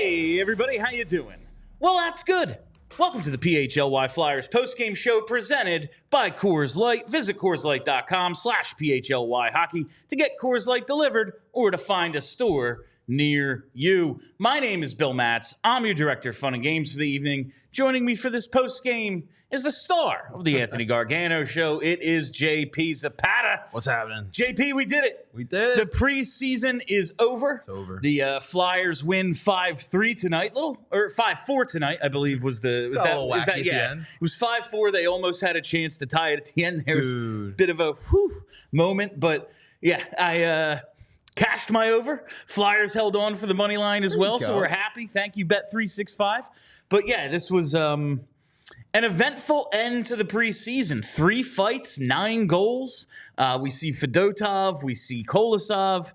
Hey, everybody, how you doing? Well, that's good. Welcome to the PHLY Flyers Postgame Show presented by Coors Light. Visit CoorsLight.com/PHLY Hockey to get Coors Light delivered or to find a store near you. My name is Bill Matz. I'm your director of fun and games for the evening. Joining me for this postgame is the star of the Anthony Gargano Show. It is JP Zapata. What's happening? JP, we did it. We did The preseason is over. It's over. The Flyers win 5-3 tonight, or 5-4 tonight, I believe was the Got a little wacky at the end. It was 5-4. They almost had a chance to tie it at the end. There was a Dude. bit of a moment, but yeah, I cashed my over. Flyers held on for the money line as well, so we're happy. Thank you, Bet365. But yeah, this was an eventful end to the preseason. 3 fights, 9 goals. We see Fedotov. We see Kolosov.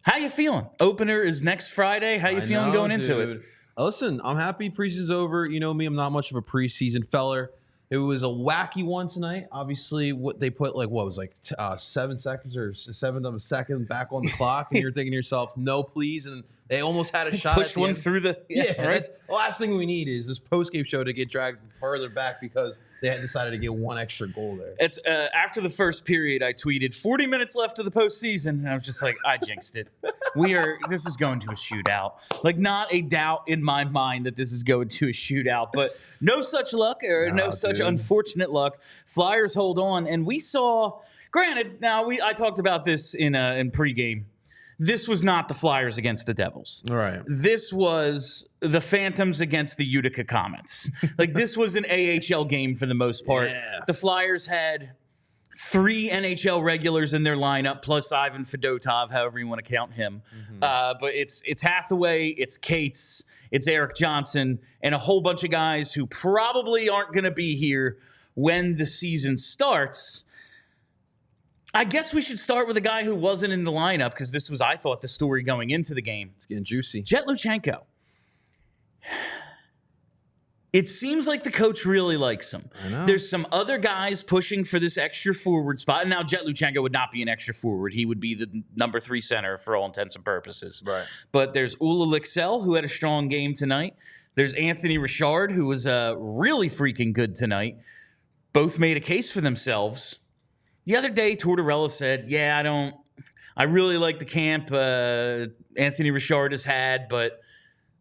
How you feeling? Opener is next Friday. How you feeling going into it? Listen, I'm happy preseason's over. You know me, I'm not much of a preseason feller. It was a wacky one tonight. Obviously, what they put 7 seconds or 7th of a second back on the clock, and you're thinking to yourself, "No, please!" And they almost had a shot. Push one end. through the Yeah, right? that's the last thing we need is this postgame show to get dragged further back because they had decided to get one extra goal there. It's after the first period, I tweeted 40 minutes left of the postseason, and I was just like, I jinxed it. This is going to a shootout. Like, not a doubt in my mind that this is going to a shootout, but no such luck or no such unfortunate luck. Flyers hold on, and we saw. Granted, now I talked about this in pregame. This was not the Flyers against the Devils. All right. This was the Phantoms against the Utica Comets. Like, this was an AHL game for the most part. Yeah. The Flyers had 3 NHL regulars in their lineup, plus Ivan Fedotov, however you want to count him. But it's Hathaway, it's Cates, it's Eric Johnson, and a whole bunch of guys who probably aren't going to be here when the season starts. I guess we should start with a guy who wasn't in the lineup because this was, I thought, the story going into the game. It's getting juicy. Jett Luchanko. It seems like the coach really likes him. I know. There's some other guys pushing for this extra forward spot. And now Jett Luchanko would not be an extra forward. He would be the number 3 center for all intents and purposes. Right. But there's Alexei, who had a strong game tonight. There's Anthony Richard, who was really freaking good tonight. Both made a case for themselves. The other day, Tortorella said, I really like the camp Anthony Richard has had, but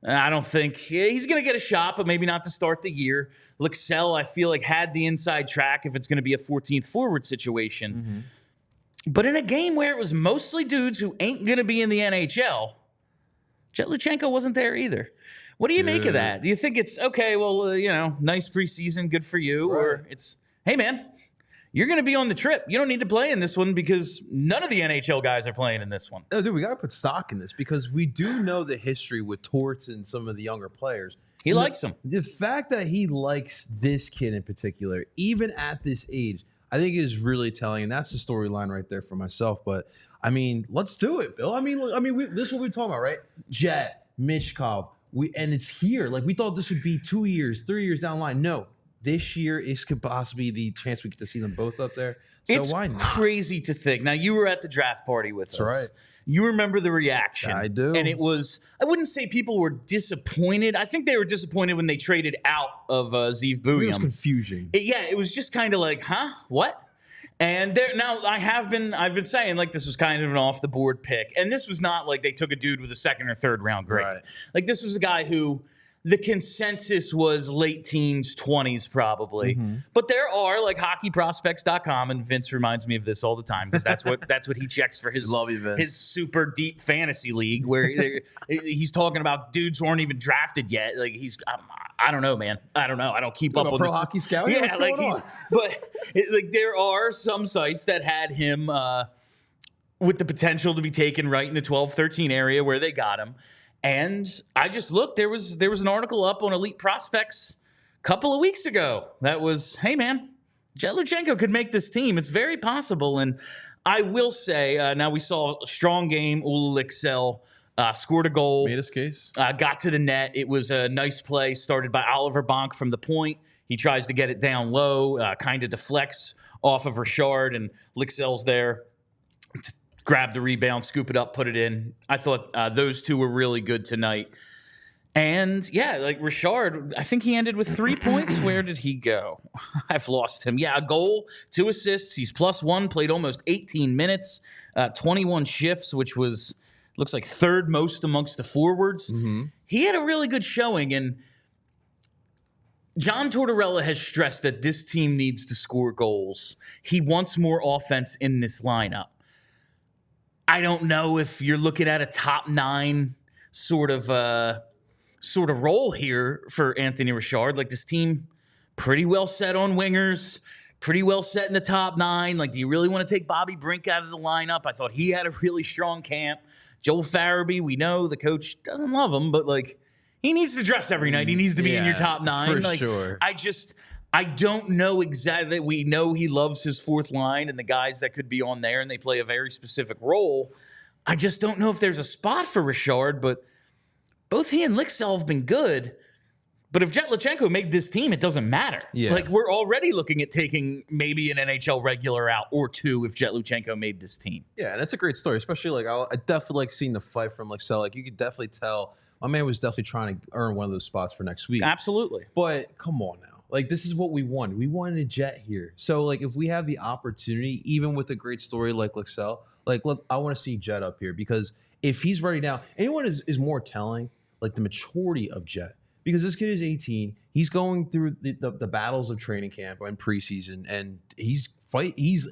I don't think he's going to get a shot, but maybe not to start the year. Luxell, I feel like, had the inside track if it's going to be a 14th forward situation. But in a game where it was mostly dudes who ain't going to be in the NHL, Jett Luchanko wasn't there either. What do you make of that? Do you think it's, okay, well, nice preseason, good for you, or it's, hey, man, you're going to be on the trip. You don't need to play in this one because none of the NHL guys are playing in this one. No, dude, we got to put stock in this because we do know the history with Torts and some of the younger players. He likes them. The fact that he likes this kid in particular, even at this age, I think is really telling. And that's the storyline right there for myself. But, I mean, let's do it, Bill. This is what we're talking about, right? Jett, Michkov, and it's here. Like, we thought this would be 2 years, 3 years down the line. No. This year could possibly be the chance we get to see them both up there. So why not? It's crazy to think. Now, you were at the draft party with us. That's right. You remember the reaction. I do. And it was, I wouldn't say people were disappointed. I think they were disappointed when they traded out of Zeev Bouillon. It was confusing. It was just kind of like, huh? What? And now I've been saying like this was kind of an off the board pick. And this was not like they took a dude with a 2nd or 3rd round grade. Right. Like this was a guy who the consensus was late teens, 20s probably. But there are like hockeyprospects.com, and Vince reminds me of this all the time because that's what he checks for his Love you, Vince. His super deep fantasy league where he's talking about dudes who aren't even drafted yet. Like I don't know, man. I don't know. I don't keep up on pro this. hockey scout. Yeah, what's like going on? but there are some sites that had him with the potential to be taken right in the 12-13 area where they got him. And I just looked, there was an article up on Elite Prospects a couple of weeks ago that was, hey, man, Jett Luchanko could make this team. It's very possible. And I will say, now we saw a strong game. Alexei scored a goal. Made his case. Got to the net. It was a nice play started by Oliver Bonk from the point. He tries to get it down low, kind of deflects off of Richard, and Luxell's there grab the rebound, scoop it up, put it in. I thought those two were really good tonight. And yeah, like Richard, I think he ended with 3 points. Where did he go? I've lost him. Yeah, a goal, 2 assists. He's +1, played almost 18 minutes, 21 shifts, which looks like third most amongst the forwards. He had a really good showing, and John Tortorella has stressed that this team needs to score goals. He wants more offense in this lineup. I don't know if you're looking at a top 9 sort of role here for Anthony Richard. Like, this team pretty well set on wingers, pretty well set in the top 9. Like, do you really want to take Bobby Brink out of the lineup? I thought he had a really strong camp. Joel Farabee, we know the coach doesn't love him, but like, he needs to dress every night. He needs to be in your top 9. For sure. I don't know exactly. We know he loves his fourth line and the guys that could be on there, and they play a very specific role. I just don't know if there's a spot for Richard, but both he and Licksell have been good. But if Jett Luchanko made this team, it doesn't matter. Yeah. Like, we're already looking at taking maybe an NHL regular out or 2 if Jett Luchanko made this team. Yeah, and it's a great story, especially like I definitely like seeing the fight from Licksell. Like, you could definitely tell my man was definitely trying to earn one of those spots for next week. Absolutely. But come on now. Like, this is what we wanted. We wanted a Jet here. So, like, if we have the opportunity, even with a great story like Licksell, like, look, I want to see Jet up here, because if he's ready now, anyone is more telling, like, the maturity of Jet. Because this kid is 18. He's going through the battles of training camp and preseason, and he's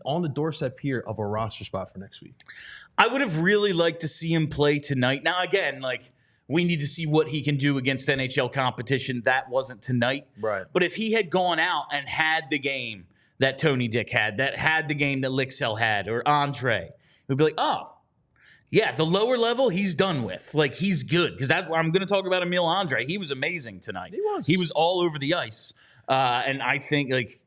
on the doorstep here of a roster spot for next week. I would have really liked to see him play tonight. Now, again, like, we need to see what he can do against NHL competition. That wasn't tonight. Right. But if he had gone out and had the game that Tony Dick had the game that Licksell had, or Andrae, we'd be like, oh, yeah, the lower level he's done with. Like, he's good. Because I'm going to talk about Emil Andrae. He was amazing tonight. He was all over the ice. And I think, like,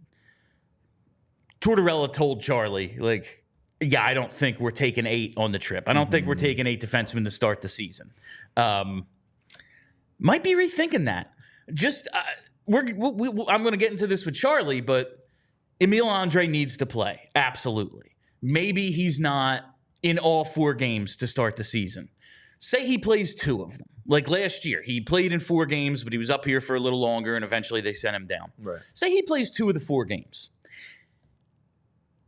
Tortorella told Charlie, like, yeah, I don't think we're taking 8 on the trip. I don't think we're taking 8 defensemen to start the season. Might be rethinking that. Just I'm going to get into this with Charlie, but Emil Andrae needs to play. Absolutely. Maybe he's not in all 4 games to start the season. Say he plays 2 of them. Like last year, he played in 4 games, but he was up here for a little longer, and eventually they sent him down. Right. Say he plays 2 of the 4 games.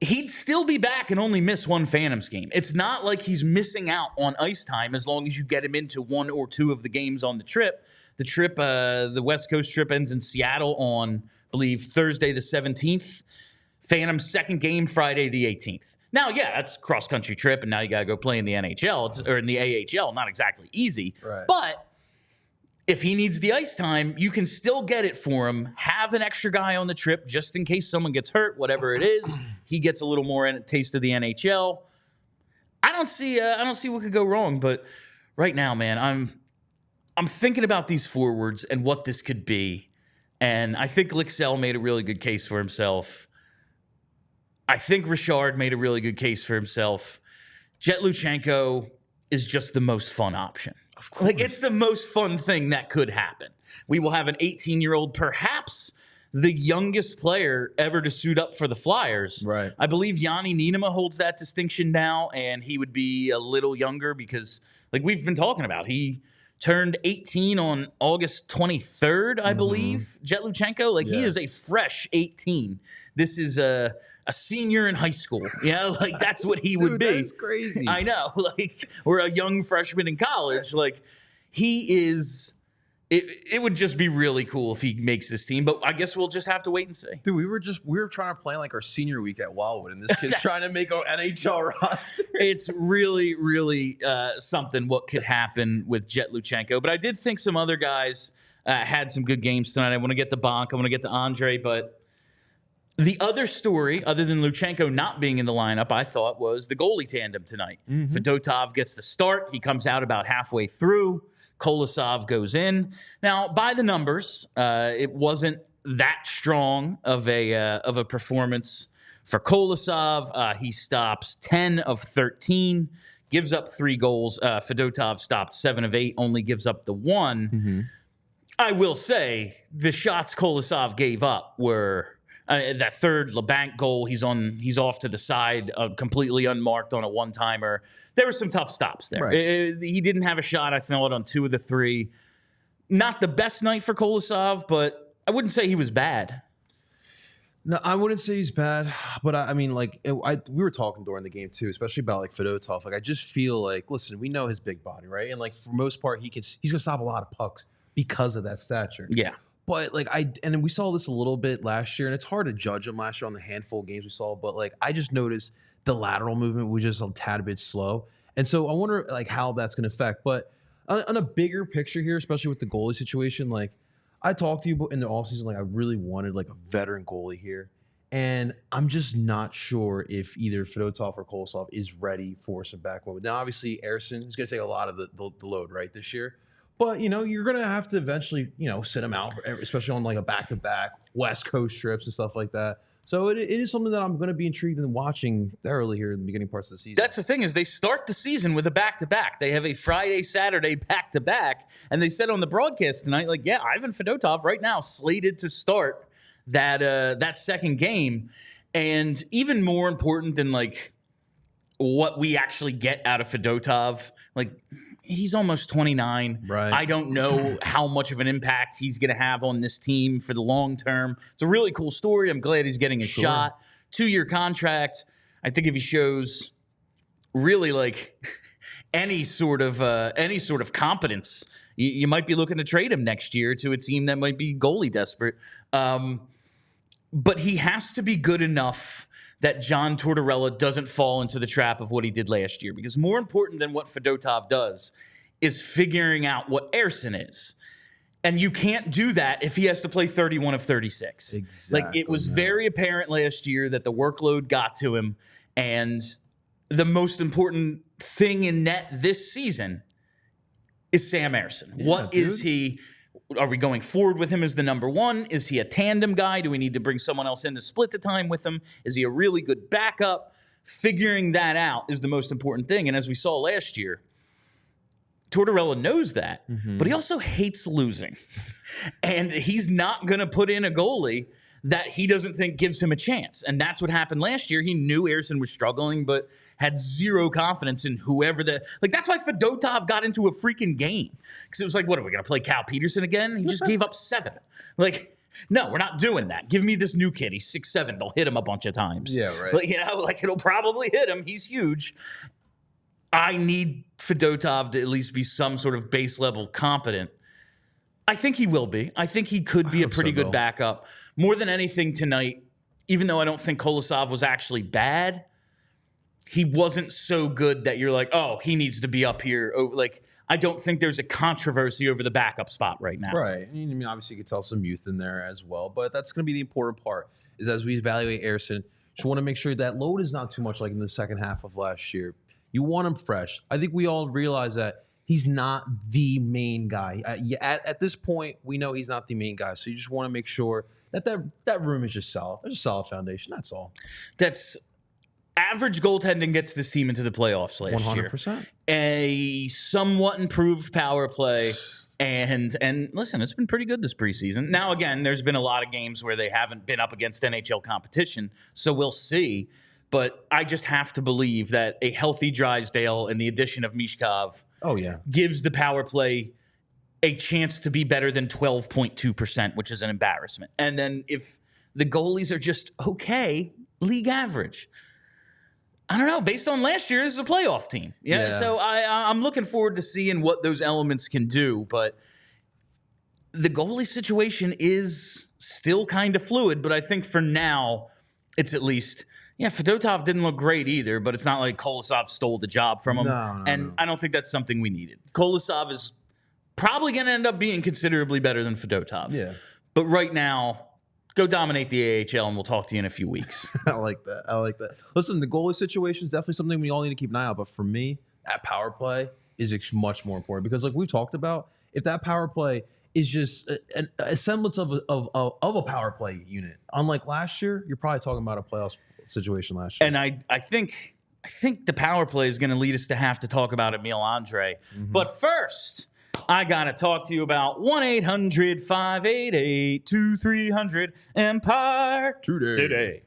He'd still be back and only miss 1 Phantoms game. It's not like he's missing out on ice time as long as you get him into 1 or 2 of the games on the trip. The West Coast trip ends in Seattle on, I believe, Thursday the 17th. Phantom's second game, Friday the 18th. Now, yeah, that's a cross-country trip, and now you got to go play in the NHL or in the AHL. Not exactly easy, right. But if he needs the ice time, you can still get it for him. Have an extra guy on the trip just in case someone gets hurt, whatever it is. He gets a little more taste of the NHL. I don't see what could go wrong, but right now, man, I'm thinking about these forwards and what this could be, and I think Licksell made a really good case for himself. I think Richard made a really good case for himself. Jett Luchanko is just the most fun option. Of course. Like, it's the most fun thing that could happen. We will have an 18-year-old, perhaps the youngest player ever to suit up for the Flyers. Right. I believe Yanni Niinema holds that distinction now, and he would be a little younger because, like we've been talking about, he turned 18 on August 23rd, I believe. Jett Luchanko, like, he is a fresh 18. This is a senior in high school. Yeah, like, that's what he would be. That's crazy. I know. Like, or a young freshman in college. Like, he is. It would just be really cool if he makes this team, but I guess we'll just have to wait and see. Dude, we were trying to plan like our senior week at Wildwood, and this kid's trying to make our NHL roster. It's really, really something what could happen with Jett Luchanko. But I did think some other guys had some good games tonight. I want to get to Bonk. I want to get to Andrae, but the other story, other than Luchanko not being in the lineup, I thought was the goalie tandem tonight. Fedotov gets the start. He comes out about halfway through. Kolosov goes in. Now, by the numbers, it wasn't that strong of a performance for Kolosov. He stops 10 of 13, gives up 3 goals. Fedotov stopped 7 of 8, only gives up the 1. I will say the shots Kolosov gave up were that third LeBanc goal. He's off to the side, completely unmarked on a one-timer. There were some tough stops there. Right. He didn't have a shot, I thought, on 2 of the 3. Not the best night for Kolosov, but I wouldn't say he was bad. No, I wouldn't say he's bad, but I mean, like, we were talking during the game too, especially about like Fedotov. Like, I just feel like, listen, we know his big body, right? And like for most part, he's gonna stop a lot of pucks because of that stature. Yeah. But like and we saw this a little bit last year, and it's hard to judge him last year on the handful of games we saw. But like, I just noticed the lateral movement was just a tad bit slow, and so I wonder like how that's gonna affect. But on a bigger picture here, especially with the goalie situation, like. I talked to you in the offseason, like I really wanted like a veteran goalie here. And I'm just not sure if either Fedotov or Kolosov is ready for some back moment. Now, obviously, Ersson is going to take a lot of the load, right, this year. But, you're going to have to eventually, sit him out, especially on like a back-to-back West Coast trips and stuff like that. So it is something that I'm going to be intrigued in watching thoroughly here in the beginning parts of the season. That's the thing is they start the season with a back-to-back. They have a Friday, Saturday back-to-back. And they said on the broadcast tonight, like, yeah, Ivan Fedotov right now slated to start that second game. And even more important than, like, what we actually get out of Fedotov, like, he's almost 29. Right. I don't know how much of an impact he's going to have on this team for the long term. It's a really cool story. I'm glad he's getting a shot. 2-year contract. I think if he shows really like any sort of competence, you might be looking to trade him next year to a team that might be goalie desperate. But he has to be good enough that John Tortorella doesn't fall into the trap of what he did last year. Because more important than what Fedotov does is figuring out what Ersson is. And you can't do that if he has to play 31 of 36. Exactly. Like, it was very apparent last year that the workload got to him. And the most important thing in net this season is Sam Ersson. Yeah, what dude. is he? Are we going forward with him as the number one? Is he a tandem guy? Do we need to bring someone else in to split the time with him? Is he a really good backup? Figuring that out is the most important thing. And as we saw last year, Tortorella knows that, but he also hates losing. And he's not going to put in a goalie that he doesn't think gives him a chance. And that's what happened last year. He knew Ersson was struggling, but had zero confidence in whoever that's why Fedotov got into a freaking game. Because it was like, what, are we going to play Cal Peterson again? He just gave up 7. Like, no, we're not doing that. Give me this new kid. He's 6'7". They'll hit him a bunch of times. Yeah, right. Like, it'll probably hit him. He's huge. I need Fedotov to at least be some sort of base level competent. I think he will be. I think he could be a pretty good backup. More than anything tonight, even though I don't think Kolosov was actually bad, he wasn't so good that you're like, oh, he needs to be up here. Like, I don't think there's a controversy over the backup spot right now. Right. I mean, obviously you could tell some youth in there as well, but that's going to be the important part is as we evaluate Ersson, just want to make sure that load is not too much like in the second half of last year. You want him fresh. I think we all realize that he's not the main guy. At this point, we know he's not the main guy. So you just want to make sure that room is just solid. There's a solid foundation. That's all. That's average goaltending gets this team into the playoffs last 100%. year. A somewhat improved power play. And listen, it's been pretty good this preseason. Now, again, there's been a lot of games where they haven't been up against NHL competition. So we'll see. But I just have to believe that a healthy Drysdale and the addition of Mishkov gives the power play a chance to be better than 12.2%, which is an embarrassment. And then if the goalies are just okay, league average. I don't know. Based on last year, this is a playoff team. Yeah. So I'm looking forward to seeing what those elements can do. But the goalie situation is still kind of fluid. But I think for now, it's at least... Yeah, Fedotov didn't look great either, but it's not like Kolosov stole the job from him. No. I don't think that's something we needed. Kolosov is probably going to end up being considerably better than Fedotov. Yeah. But right now, go dominate the AHL, and we'll talk to you in a few weeks. I like that. Listen, the goalie situation is definitely something we all need to keep an eye out. But for me, that power play is much more important because, like we talked about, if that power play is just a semblance of a power play unit, unlike last year, you're probably talking about a playoffs situation last year. And I think the power play is going to lead us to have to talk about Emil Andrae. But first, I got to talk to you about 1-800-588-2300 Empire today.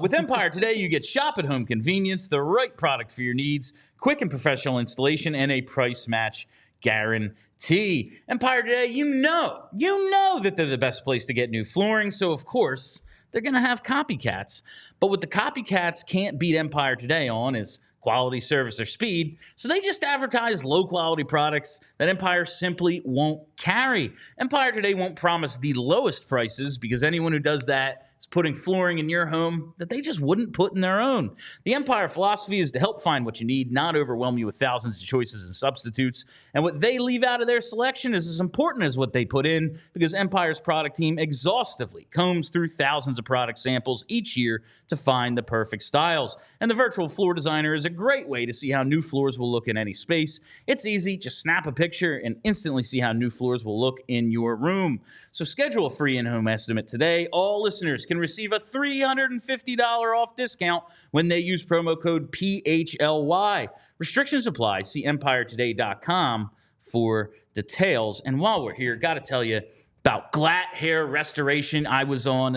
With Empire today, you get shop at home convenience, the right product for your needs, quick and professional installation, and a price match guarantee. Empire Today, you know that they're the best place to get new flooring, so of course they're going to have copycats. But what the copycats can't beat Empire Today on is quality, service, or speed, so they just advertise low-quality products that Empire simply won't carry. Empire Today won't promise the lowest prices because anyone who does that is putting flooring in your home that they just wouldn't put in their own. The Empire philosophy is to help find what you need, not overwhelm you with thousands of choices and substitutes. And what they leave out of their selection is as important as what they put in, because Empire's product team exhaustively combs through thousands of product samples each year to find the perfect styles. And the virtual floor designer is a great way to see how new floors will look in any space. It's easy, just snap a picture and instantly see how new floors will look in your room. So schedule a free in-home estimate today. All listeners can receive a $350 off discount when they use promo code PHLY. Restrictions apply. See EmpireToday.com for details. And while we're here, got to tell you about Glatt Hair Restoration. I was on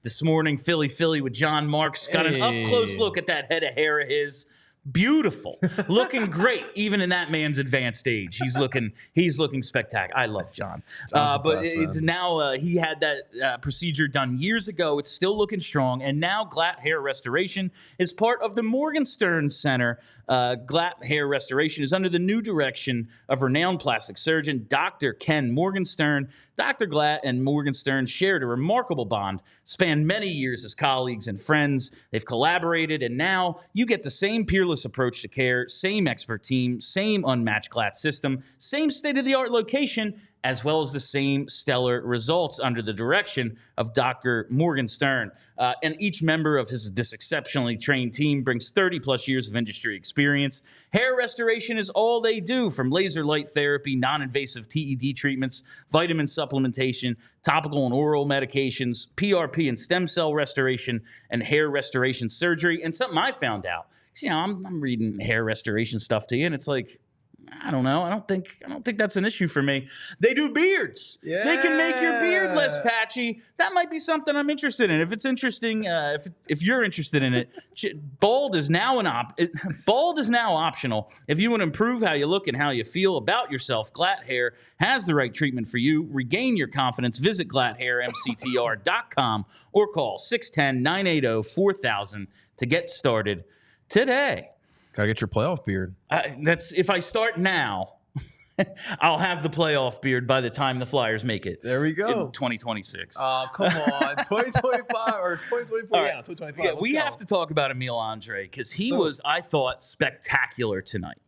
this morning, Philly with John Marks. Got an up-close look at that head of hair of his. Beautiful, looking great, even in that man's advanced age. He's looking spectacular. I love John, but it's now he had that procedure done years ago. It's still looking strong, and now Glatt Hair Restoration is part of the Morgenstern Center. Glatt Hair Restoration is under the new direction of renowned plastic surgeon Dr. Ken Morgenstern. Dr. Glatt and Morgenstern shared a remarkable bond, spanned many years as colleagues and friends. They've collaborated, and now you get the same peerless approach to care, same expert team, same unmatched Glatt system, same state-of-the-art location, as well as the same stellar results under the direction of Dr. Morgenstern. And each member of this exceptionally trained team brings 30-plus years of industry experience. Hair restoration is all they do, from laser light therapy, non-invasive TED treatments, vitamin supplementation, topical and oral medications, PRP and stem cell restoration, and hair restoration surgery. And something I found out, you know, I'm reading hair restoration stuff to you, and it's like, I don't know. I don't think that's an issue for me. They do beards. Yeah. They can make your beard less patchy. That might be something I'm interested in. If it's interesting, if you're interested in it, bald is now optional. If you want to improve how you look and how you feel about yourself, Glatt Hair has the right treatment for you. Regain your confidence. Visit GlattHairMCTR.com or call 610-980-4000 to get started today. Gotta get your playoff beard. That's if I start now, I'll have the playoff beard by the time the Flyers make it. There we go. In 2026. Oh, come on. 2025 or 2024. Right. Yeah, 2025. Yeah, we have to talk about Emil Andrae because he was, I thought, spectacular tonight.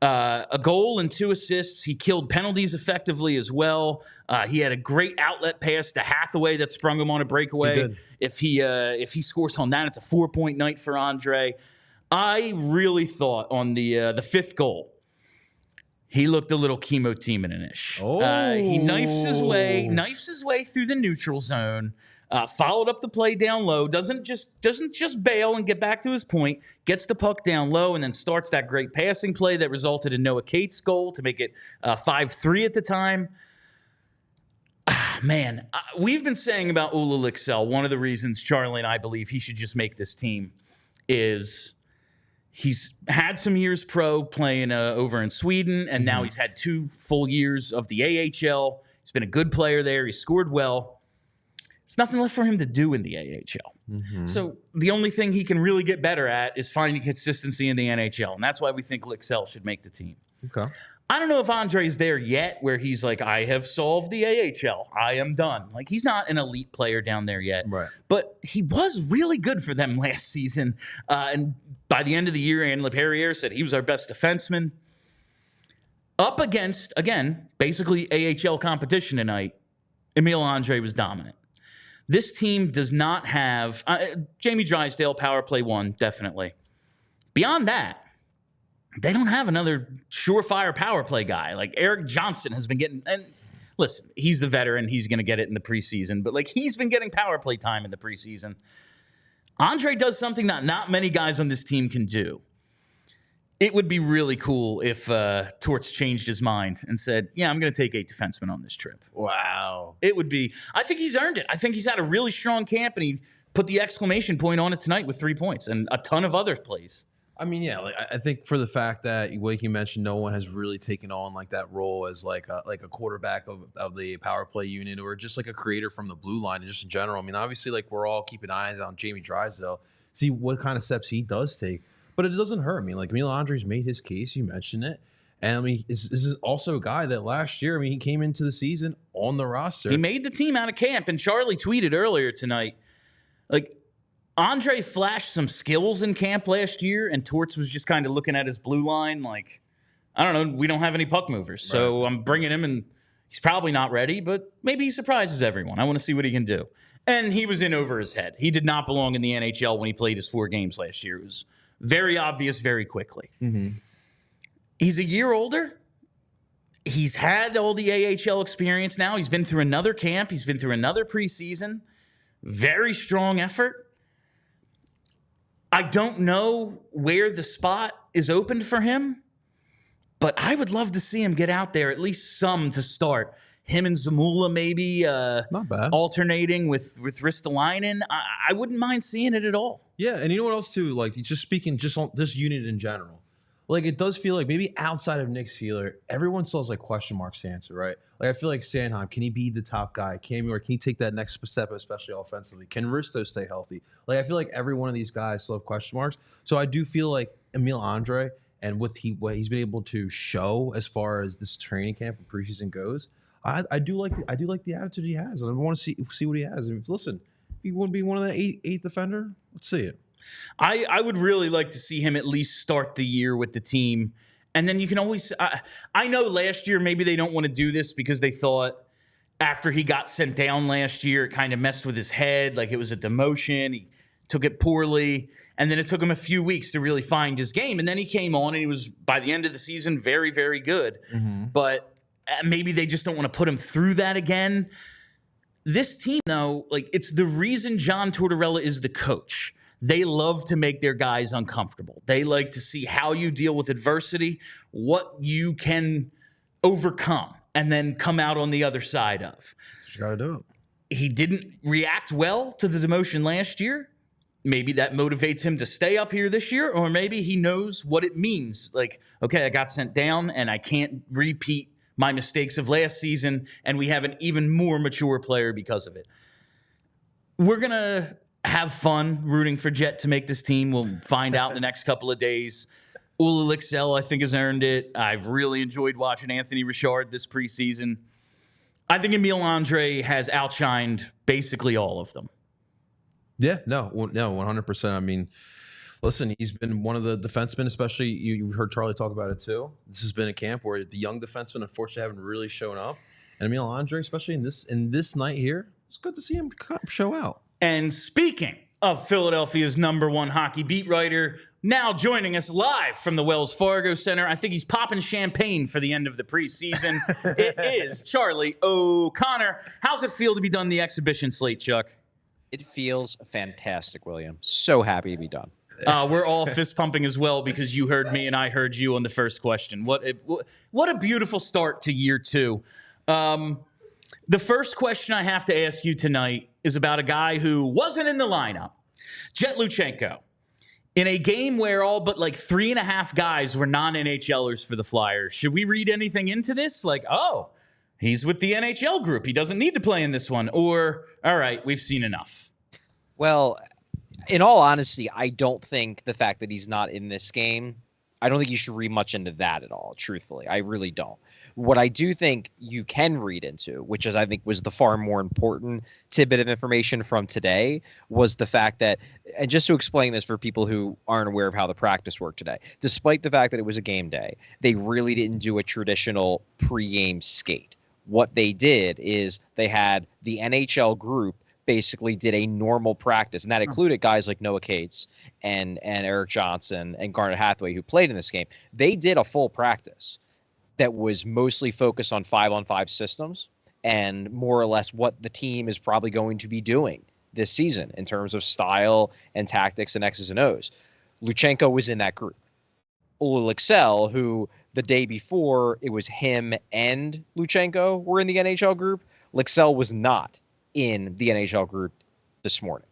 A goal and 2 assists. He killed penalties effectively as well. He had a great outlet pass to Hathaway that sprung him on a breakaway. He did. If he scores on that, it's a 4-point night for Andrae. I really thought on the 5th goal, he looked a little chemo teaming-ish. He knifes his way through the neutral zone, followed up the play down low, doesn't just bail and get back to his point, gets the puck down low, and then starts that great passing play that resulted in Noah Cates' goal to make it 5-3 at the time. Man, we've been saying about ALLCITY, one of the reasons Charlie and I believe he should just make this team is he's had some years pro playing over in Sweden, and now he's had 2 full years of the AHL. He's been a good player there. He scored well. There's nothing left for him to do in the AHL. So the only thing he can really get better at is finding consistency in the NHL, and that's why we think Lycksell should make the team. Okay. I don't know if Andre's there yet where he's like, I have solved the AHL. I am done. Like, he's not an elite player down there yet. Right. But he was really good for them last season. And by the end of the year, Anne LaPerriere said he was our best defenseman. Up against, again, basically AHL competition tonight, Emil Andrae was dominant. This team does not have Jamie Drysdale, power play 1, definitely. Beyond that, they don't have another surefire power play guy. Like, Eric Johnson has been getting, and listen, he's the veteran. He's going to get it in the preseason. But, like, he's been getting power play time in the preseason. Andrae does something that not many guys on this team can do. It would be really cool if Torts changed his mind and said, yeah, I'm going to take 8 defensemen on this trip. Wow. It would be, I think he's earned it. I think he's had a really strong camp, and he put the exclamation point on it tonight with 3 points and a ton of other plays. I mean, yeah, like I think for the fact that, like you mentioned, no one has really taken on like that role as like a quarterback of the power play unit, or just like a creator from the blue line and just in general. I mean, obviously, like we're all keeping eyes on Jamie Drysdale, see what kind of steps he does take, but it doesn't hurt. I mean, like Emil Andrae's made his case, you mentioned it. And I mean, this is also a guy that last year, I mean, he came into the season on the roster. He made the team out of camp, and Charlie tweeted earlier tonight, like, Andrae flashed some skills in camp last year, and Torts was just kind of looking at his blue line like, I don't know, we don't have any puck movers, so I'm bringing him, and he's probably not ready, but maybe he surprises everyone. I want to see what he can do. And he was in over his head. He did not belong in the NHL when he played his 4 games last year. It was very obvious very quickly. Mm-hmm. He's a year older. He's had all the AHL experience now. He's been through another camp. He's been through another preseason. Very strong effort. I don't know where the spot is opened for him, but I would love to see him get out there, at least some to start. Him and Zamula maybe not bad, alternating with Ristolainen. I wouldn't mind seeing it at all. Yeah, and you know what else too? Like, just speaking just on this unit in general, like it does feel like maybe outside of Nick Seeler, everyone still has like question marks to answer, right? Like I feel like Sanheim, can he be the top guy? Can he take that next step, especially offensively? Can Risto stay healthy? Like I feel like every one of these guys still have question marks. So I do feel like Emil Andrae and what he's been able to show as far as this training camp and preseason goes, I do like the attitude he has, and I want to see what he has. And listen, if he want to be one of the eight defender, let's see it. I would really like to see him at least start the year with the team. And then you can always I know last year maybe they don't want to do this because they thought after he got sent down last year, it kind of messed with his head. Like it was a demotion. He took it poorly. And then it took him a few weeks to really find his game. And then he came on and he was, by the end of the season, very, very good. Mm-hmm. But maybe they just don't want to put him through that again. This team, though, like it's the reason John Tortorella is the coach. They love to make their guys uncomfortable. They like to see how you deal with adversity, what you can overcome, and then come out on the other side of. That's what you got to do. He didn't react well to the demotion last year. Maybe that motivates him to stay up here this year, or maybe he knows what it means. Like, okay, I got sent down, and I can't repeat my mistakes of last season, and we have an even more mature player because of it. We're going to have fun rooting for Jett to make this team. We'll find out in the next couple of days. ALLCITY, I think, has earned it. I've really enjoyed watching Anthony Richard this preseason. I think Emil Andrae has outshined basically all of them. Yeah, no, 100%. I mean, listen, he's been one of the defensemen, especially you've heard Charlie talk about it too. This has been a camp where the young defensemen, unfortunately, haven't really shown up. And Emil Andrae, especially in this night here, it's good to see him show out. And speaking of Philadelphia's #1 hockey beat writer, now joining us live from the Wells Fargo Center, I think he's popping champagne for the end of the preseason. It is Charlie O'Connor. How's it feel to be done the exhibition slate, Chuck? It feels fantastic, William. So happy to be done. We're all fist pumping as well because you heard me and I heard you on the first question. What a beautiful start to year 2. The first question I have to ask you tonight is about a guy who wasn't in the lineup, Jett Luchanko. In a game where all but like 3.5 guys were non-NHLers for the Flyers, should we read anything into this? Like, oh, he's with the NHL group. He doesn't need to play in this one. Or, all right, we've seen enough. Well, in all honesty, I don't think the fact that he's not in this game, I don't think you should read much into that at all, truthfully. I really don't. What I do think you can read into, which is I think was the far more important tidbit of information from today, was the fact that, and just to explain this for people who aren't aware of how the practice worked today, despite the fact that it was a game day, they really didn't do a traditional pregame skate. What they did is they had the NHL group basically did a normal practice, and that included guys like Noah Cates and Eric Johnson and Garnet Hathaway who played in this game. They did a full practice that was mostly focused on 5-on-5 systems and more or less what the team is probably going to be doing this season in terms of style and tactics and X's and O's. Luchanko was in that group. ALLCITY, who the day before it was him and Luchanko were in the NHL group, Luxell was not in the NHL group this morning.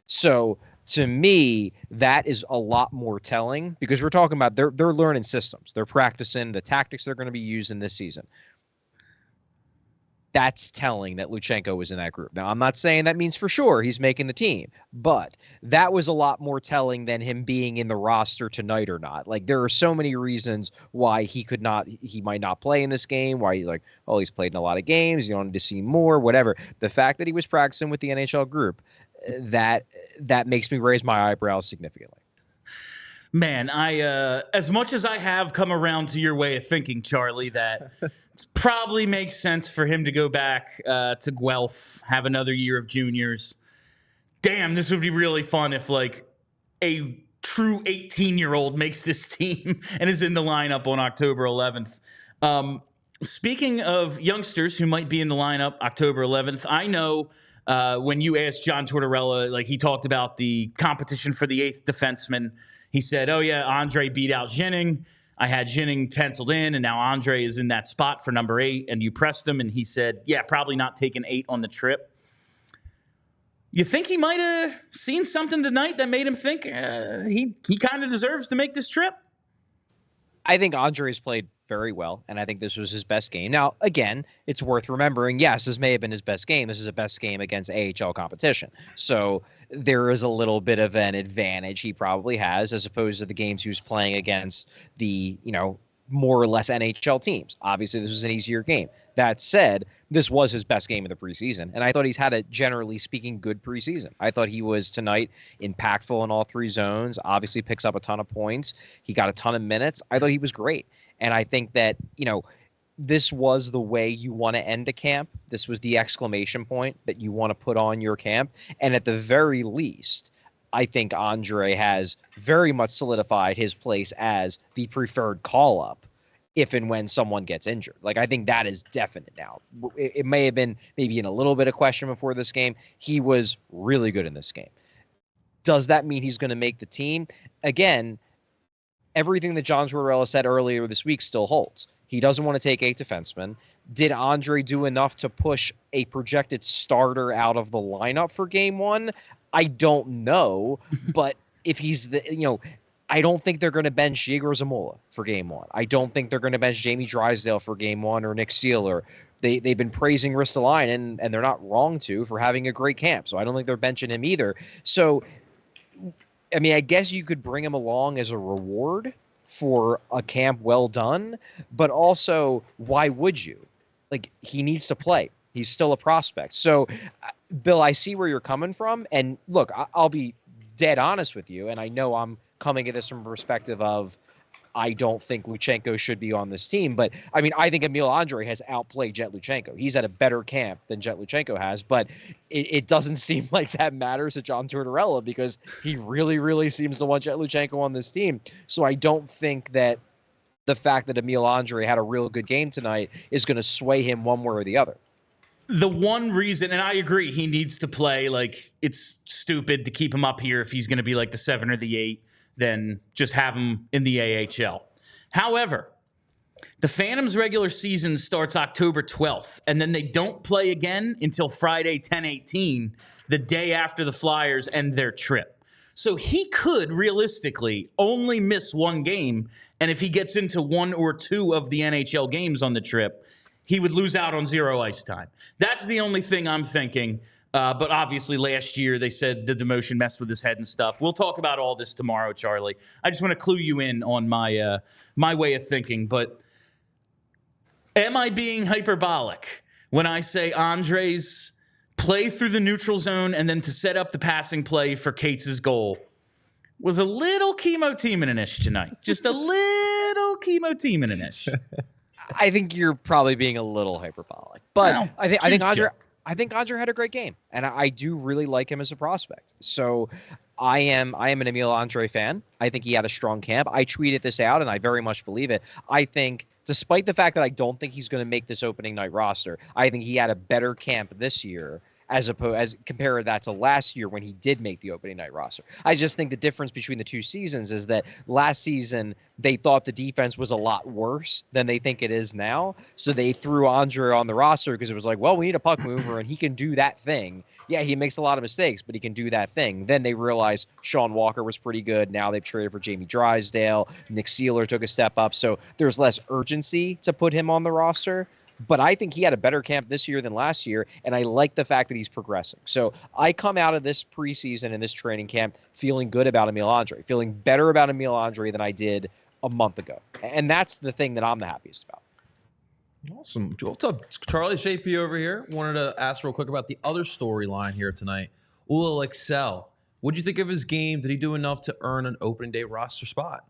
So To me, that is a lot more telling because we're talking about they're learning systems. They're practicing the tactics they're going to be using this season. That's telling that Luchanko was in that group. Now, I'm not saying that means for sure he's making the team, but that was a lot more telling than him being in the roster tonight or not. Like, there are so many reasons why he might not play in this game, why he's like, oh, he's played in a lot of games, you wanted to see more, whatever. The fact that he was practicing with the NHL group, that makes me raise my eyebrows significantly. Man, I as much as I have come around to your way of thinking, Charlie, that it probably makes sense for him to go back to Guelph, have another year of juniors. Damn, this would be really fun if like a true 18-year-old makes this team and is in the lineup on October 11th. Speaking of youngsters who might be in the lineup October 11th, I know when you asked John Tortorella, like he talked about the competition for the 8th defenseman. He said, oh, yeah, Andrae beat out Jennings. I had Jennings penciled in, and now Andrae is in that spot for number 8, and you pressed him, and he said, yeah, probably not taking 8 on the trip. You think he might have seen something tonight that made him think he kind of deserves to make this trip? I think Andrae's played very well, and I think this was his best game. Now, again, it's worth remembering, yes, this may have been his best game. This is a best game against AHL competition. So there is a little bit of an advantage he probably has as opposed to the games he was playing against the, more or less NHL teams. Obviously, this was an easier game. That said, this was his best game of the preseason, and I thought he's had a, generally speaking, good preseason. I thought he was, tonight, impactful in all 3 zones, obviously picks up a ton of points. He got a ton of minutes. I thought he was great. And I think that, this was the way you want to end a camp. This was the exclamation point that you want to put on your camp. And at the very least, I think Andrae has very much solidified his place as the preferred call-up if and when someone gets injured. Like, I think that is definite now. It may have been maybe in a little bit of question before this game. He was really good in this game. Does that mean he's going to make the team? Again, everything that John Tortorella said earlier this week still holds. He doesn't want to take 8 defensemen. Did Andrae do enough to push a projected starter out of the lineup for game 1? I don't know, but if he's I don't think they're going to bench Yegor Zamola for game 1. I don't think they're going to bench Jamie Drysdale for game 1 or Nick Seeler. They've been praising Ristolainen, and they're not wrong for having a great camp. So I don't think they're benching him either. So, I mean, I guess you could bring him along as a reward for a camp well done, but also, why would you? Like, he needs to play. He's still a prospect. So, Bill, I see where you're coming from. And look, I'll be dead honest with you, and I know I'm coming at this from a perspective of I don't think Luchanko should be on this team. But, I mean, I think Emil Andrae has outplayed Jett Luchanko. He's at a better camp than Jett Luchanko has. But it doesn't seem like that matters to John Tortorella because he really, really seems to want Jett Luchanko on this team. So I don't think that the fact that Emil Andrae had a real good game tonight is going to sway him one way or the other. The one reason, and I agree, he needs to play. Like, it's stupid to keep him up here if he's going to be like the 7 or the 8. Then just have him in the AHL. However, the Phantoms' regular season starts October 12th, and then they don't play again until Friday, 10/18, the day after the Flyers end their trip. So he could realistically only miss 1 game, and if he gets into 1 or 2 of the NHL games on the trip, he would lose out on 0 ice time. That's the only thing I'm thinking. But obviously last year they said the demotion messed with his head and stuff. We'll talk about all this tomorrow, Charlie. I just want to clue you in on my my way of thinking. But am I being hyperbolic when I say Andrae's play through the neutral zone and then to set up the passing play for Cates' goal was a little chemo teaming-ish tonight? Just a little chemo teaming-ish. I think you're probably being a little hyperbolic. But well, I think Andrae had a great game, and I do really like him as a prospect. So I am an Emil Andrae fan. I think he had a strong camp. I tweeted this out, and I very much believe it. I think, despite the fact that I don't think he's going to make this opening night roster, I think he had a better camp this year as compare that to last year when he did make the opening night roster. I just think the difference between the two seasons is that last season they thought the defense was a lot worse than they think it is now. So they threw Andrae on the roster because it was like, well, we need a puck mover and he can do that thing. Yeah, he makes a lot of mistakes, but he can do that thing. Then they realized Sean Walker was pretty good. Now they've traded for Jamie Drysdale. Nick Seeler took a step up. So there's less urgency to put him on the roster. But I think he had a better camp this year than last year, and I like the fact that he's progressing. So I come out of this preseason and this training camp feeling good about Emil Andrae, feeling better about Emil Andrae than I did a month ago. And that's the thing that I'm the happiest about. Awesome. What's up, Charlie? JP over here. Wanted to ask real quick about the other storyline here tonight. Alexei. What'd you think of his game? Did he do enough to earn an opening day roster spot?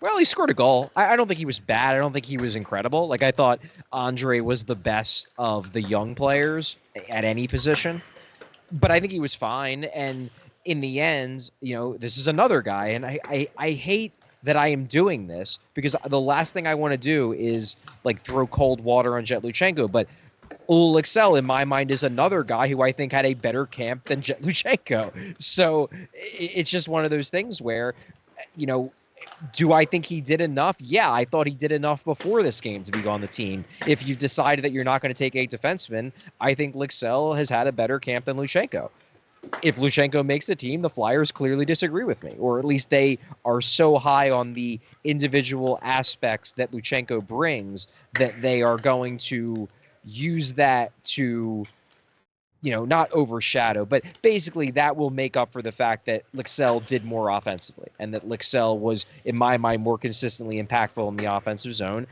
Well, he scored a goal. I don't think he was bad. I don't think he was incredible. Like, I thought Andrae was the best of the young players at any position. But I think he was fine. And in the end, you know, this is another guy. And I hate that I am doing this because the last thing I want to do is, like, throw cold water on Jett Luchanko. But Alexei, in my mind, is another guy who I think had a better camp than Jett Luchanko. So it's just one of those things where, you know, do I think he did enough? Yeah, I thought he did enough before this game to be on the team. If you've decided that you're not going to take a defenseman, I think Alexei has had a better camp than Luchanko. If Luchanko makes the team, the Flyers clearly disagree with me, or at least they are so high on the individual aspects that Luchanko brings that they are going to use that to, you know, not overshadow, but basically that will make up for the fact that Alexei did more offensively and that Alexei was, in my mind, more consistently impactful in the offensive zone.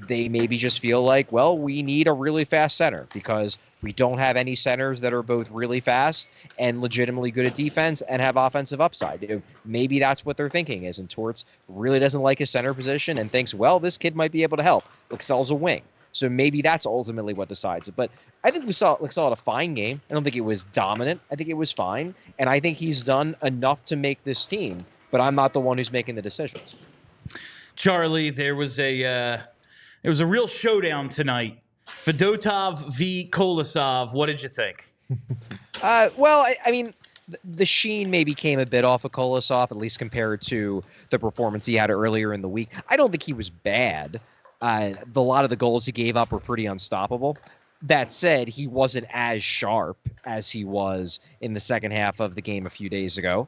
They maybe just feel like, well, we need a really fast center because we don't have any centers that are both really fast and legitimately good at defense and have offensive upside. Maybe that's what they're thinking is, and Torts really doesn't like his center position and thinks, well, this kid might be able to help. Alexei's a wing. So maybe that's ultimately what decides it. But I think Alexei had a fine game. I don't think it was dominant. I think it was fine. And I think he's done enough to make this team. But I'm not the one who's making the decisions. Charlie, there was a real showdown tonight. Fedotov v. Kolosov. What did you think? Well, I mean, the sheen maybe came a bit off of Kolosov, at least compared to the performance he had earlier in the week. I don't think he was bad. A lot of the goals he gave up were pretty unstoppable. That said, he wasn't as sharp as he was in the second half of the game a few days ago.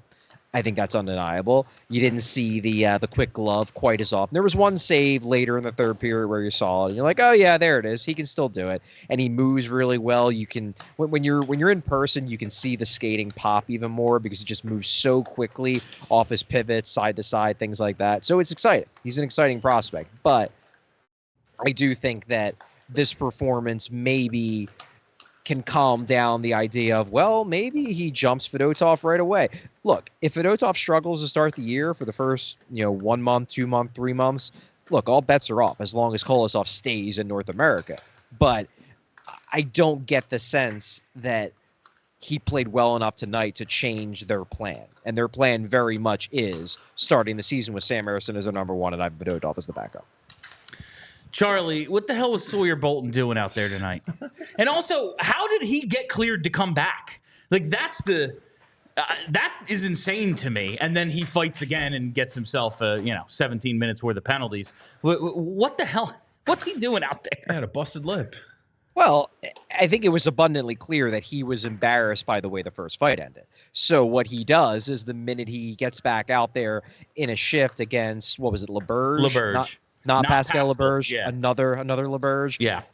I think that's undeniable. You didn't see the quick glove quite as often. There was one save later in the third period where you saw it, and you're like, oh yeah, there it is. He can still do it, and he moves really well. You can when you're in person, you can see the skating pop even more because he just moves so quickly off his pivots, side to side, things like that. So it's exciting. He's an exciting prospect, but I do think that this performance maybe can calm down the idea of, well, maybe he jumps Fedotov right away. Look, if Fedotov struggles to start the year for the first, 1 month, 2 months, 3 months, look, all bets are off as long as Kolosov stays in North America. But I don't get the sense that he played well enough tonight to change their plan. And their plan very much is starting the season with Sam Harrison as their number one and Ivan Fedotov as the backup. Charlie, what the hell was Sawyer Bolton doing out there tonight? And also, how did he get cleared to come back? Like, that's that is insane to me. And then he fights again and gets himself, 17 minutes worth of penalties. What the hell? What's he doing out there? He had a busted lip. Well, I think it was abundantly clear that he was embarrassed by the way the first fight ended. So what he does is the minute he gets back out there in a shift against, what was it, LaBerge? Not Pascal LaBerge, yeah. Another LaBerge. Yeah.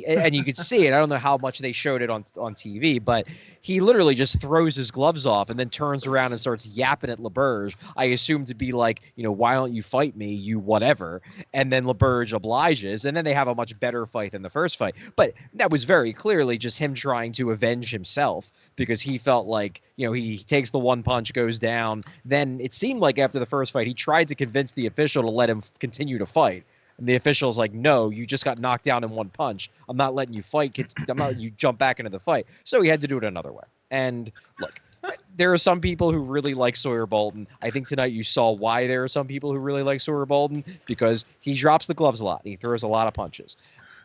And you could see it. I don't know how much they showed it on TV, but he literally just throws his gloves off and then turns around and starts yapping at LaBerge. I assume to be like, why don't you fight me, you whatever. And then LaBerge obliges, and then they have a much better fight than the first fight. But that was very clearly just him trying to avenge himself because he felt like, he takes the one punch, goes down. Then it seemed like after the first fight, he tried to convince the official to let him continue to fight. And the official's like, no, you just got knocked down in one punch. I'm not letting you fight. I'm not letting you jump back into the fight. So he had to do it another way. And look, there are some people who really like Sawyer Bolton. I think tonight you saw why there are some people who really like Sawyer Bolton, because he drops the gloves a lot. He throws a lot of punches.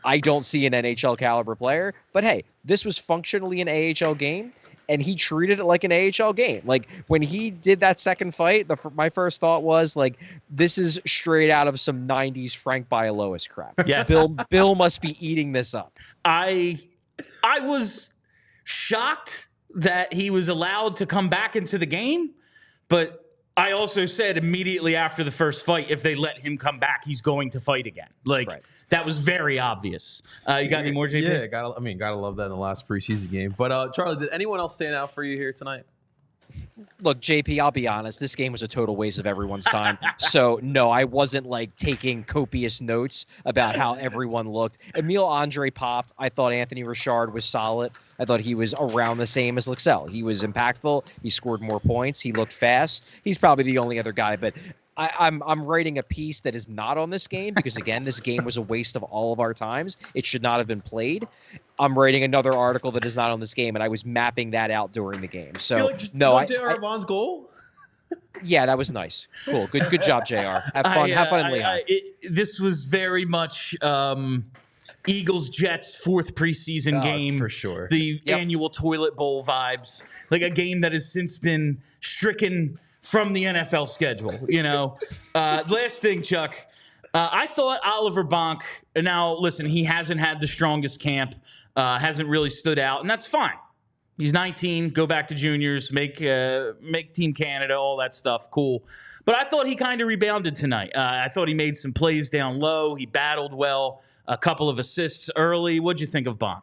I don't see an NHL caliber player, but hey, this was functionally an AHL game, and he treated it like an AHL game. Like when he did that second fight, my first thought was like, this is straight out of some 90s Frank Bialowas crap. Yes. Bill must be eating this up. I was shocked that he was allowed to come back into the game, but I also said immediately after the first fight, if they let him come back, he's going to fight again. Like, that was very obvious. You got any more, JP? Yeah, gotta love that in the last preseason game. But Charlie, did anyone else stand out for you here tonight? Look, JP, I'll be honest. This game was a total waste of everyone's time. So, no, I wasn't like taking copious notes about how everyone looked. Emil Andrae popped. I thought Anthony Richard was solid. I thought he was around the same as Luchanko. He was impactful. He scored more points. He looked fast. He's probably the only other guy, but I'm writing a piece that is not on this game because, again, this game was a waste of all of our times. It should not have been played. I'm writing another article that is not on this game, and I was mapping that out during the game. So, J.R. Vaughn's goal? Yeah, that was nice. Cool. Good job, JR. Have fun in Lehigh. This was very much Eagles-Jets fourth preseason game. For sure. The annual toilet bowl vibes. Like a game that has since been stricken from the NFL schedule, you know. Last thing, Chuck. I thought Oliver Bonk, now listen, he hasn't had the strongest camp, hasn't really stood out, and that's fine. He's 19, go back to juniors, make Team Canada, all that stuff, cool. But I thought he kind of rebounded tonight. I thought he made some plays down low. He battled well, a couple of assists early. What'd you think of Bonk?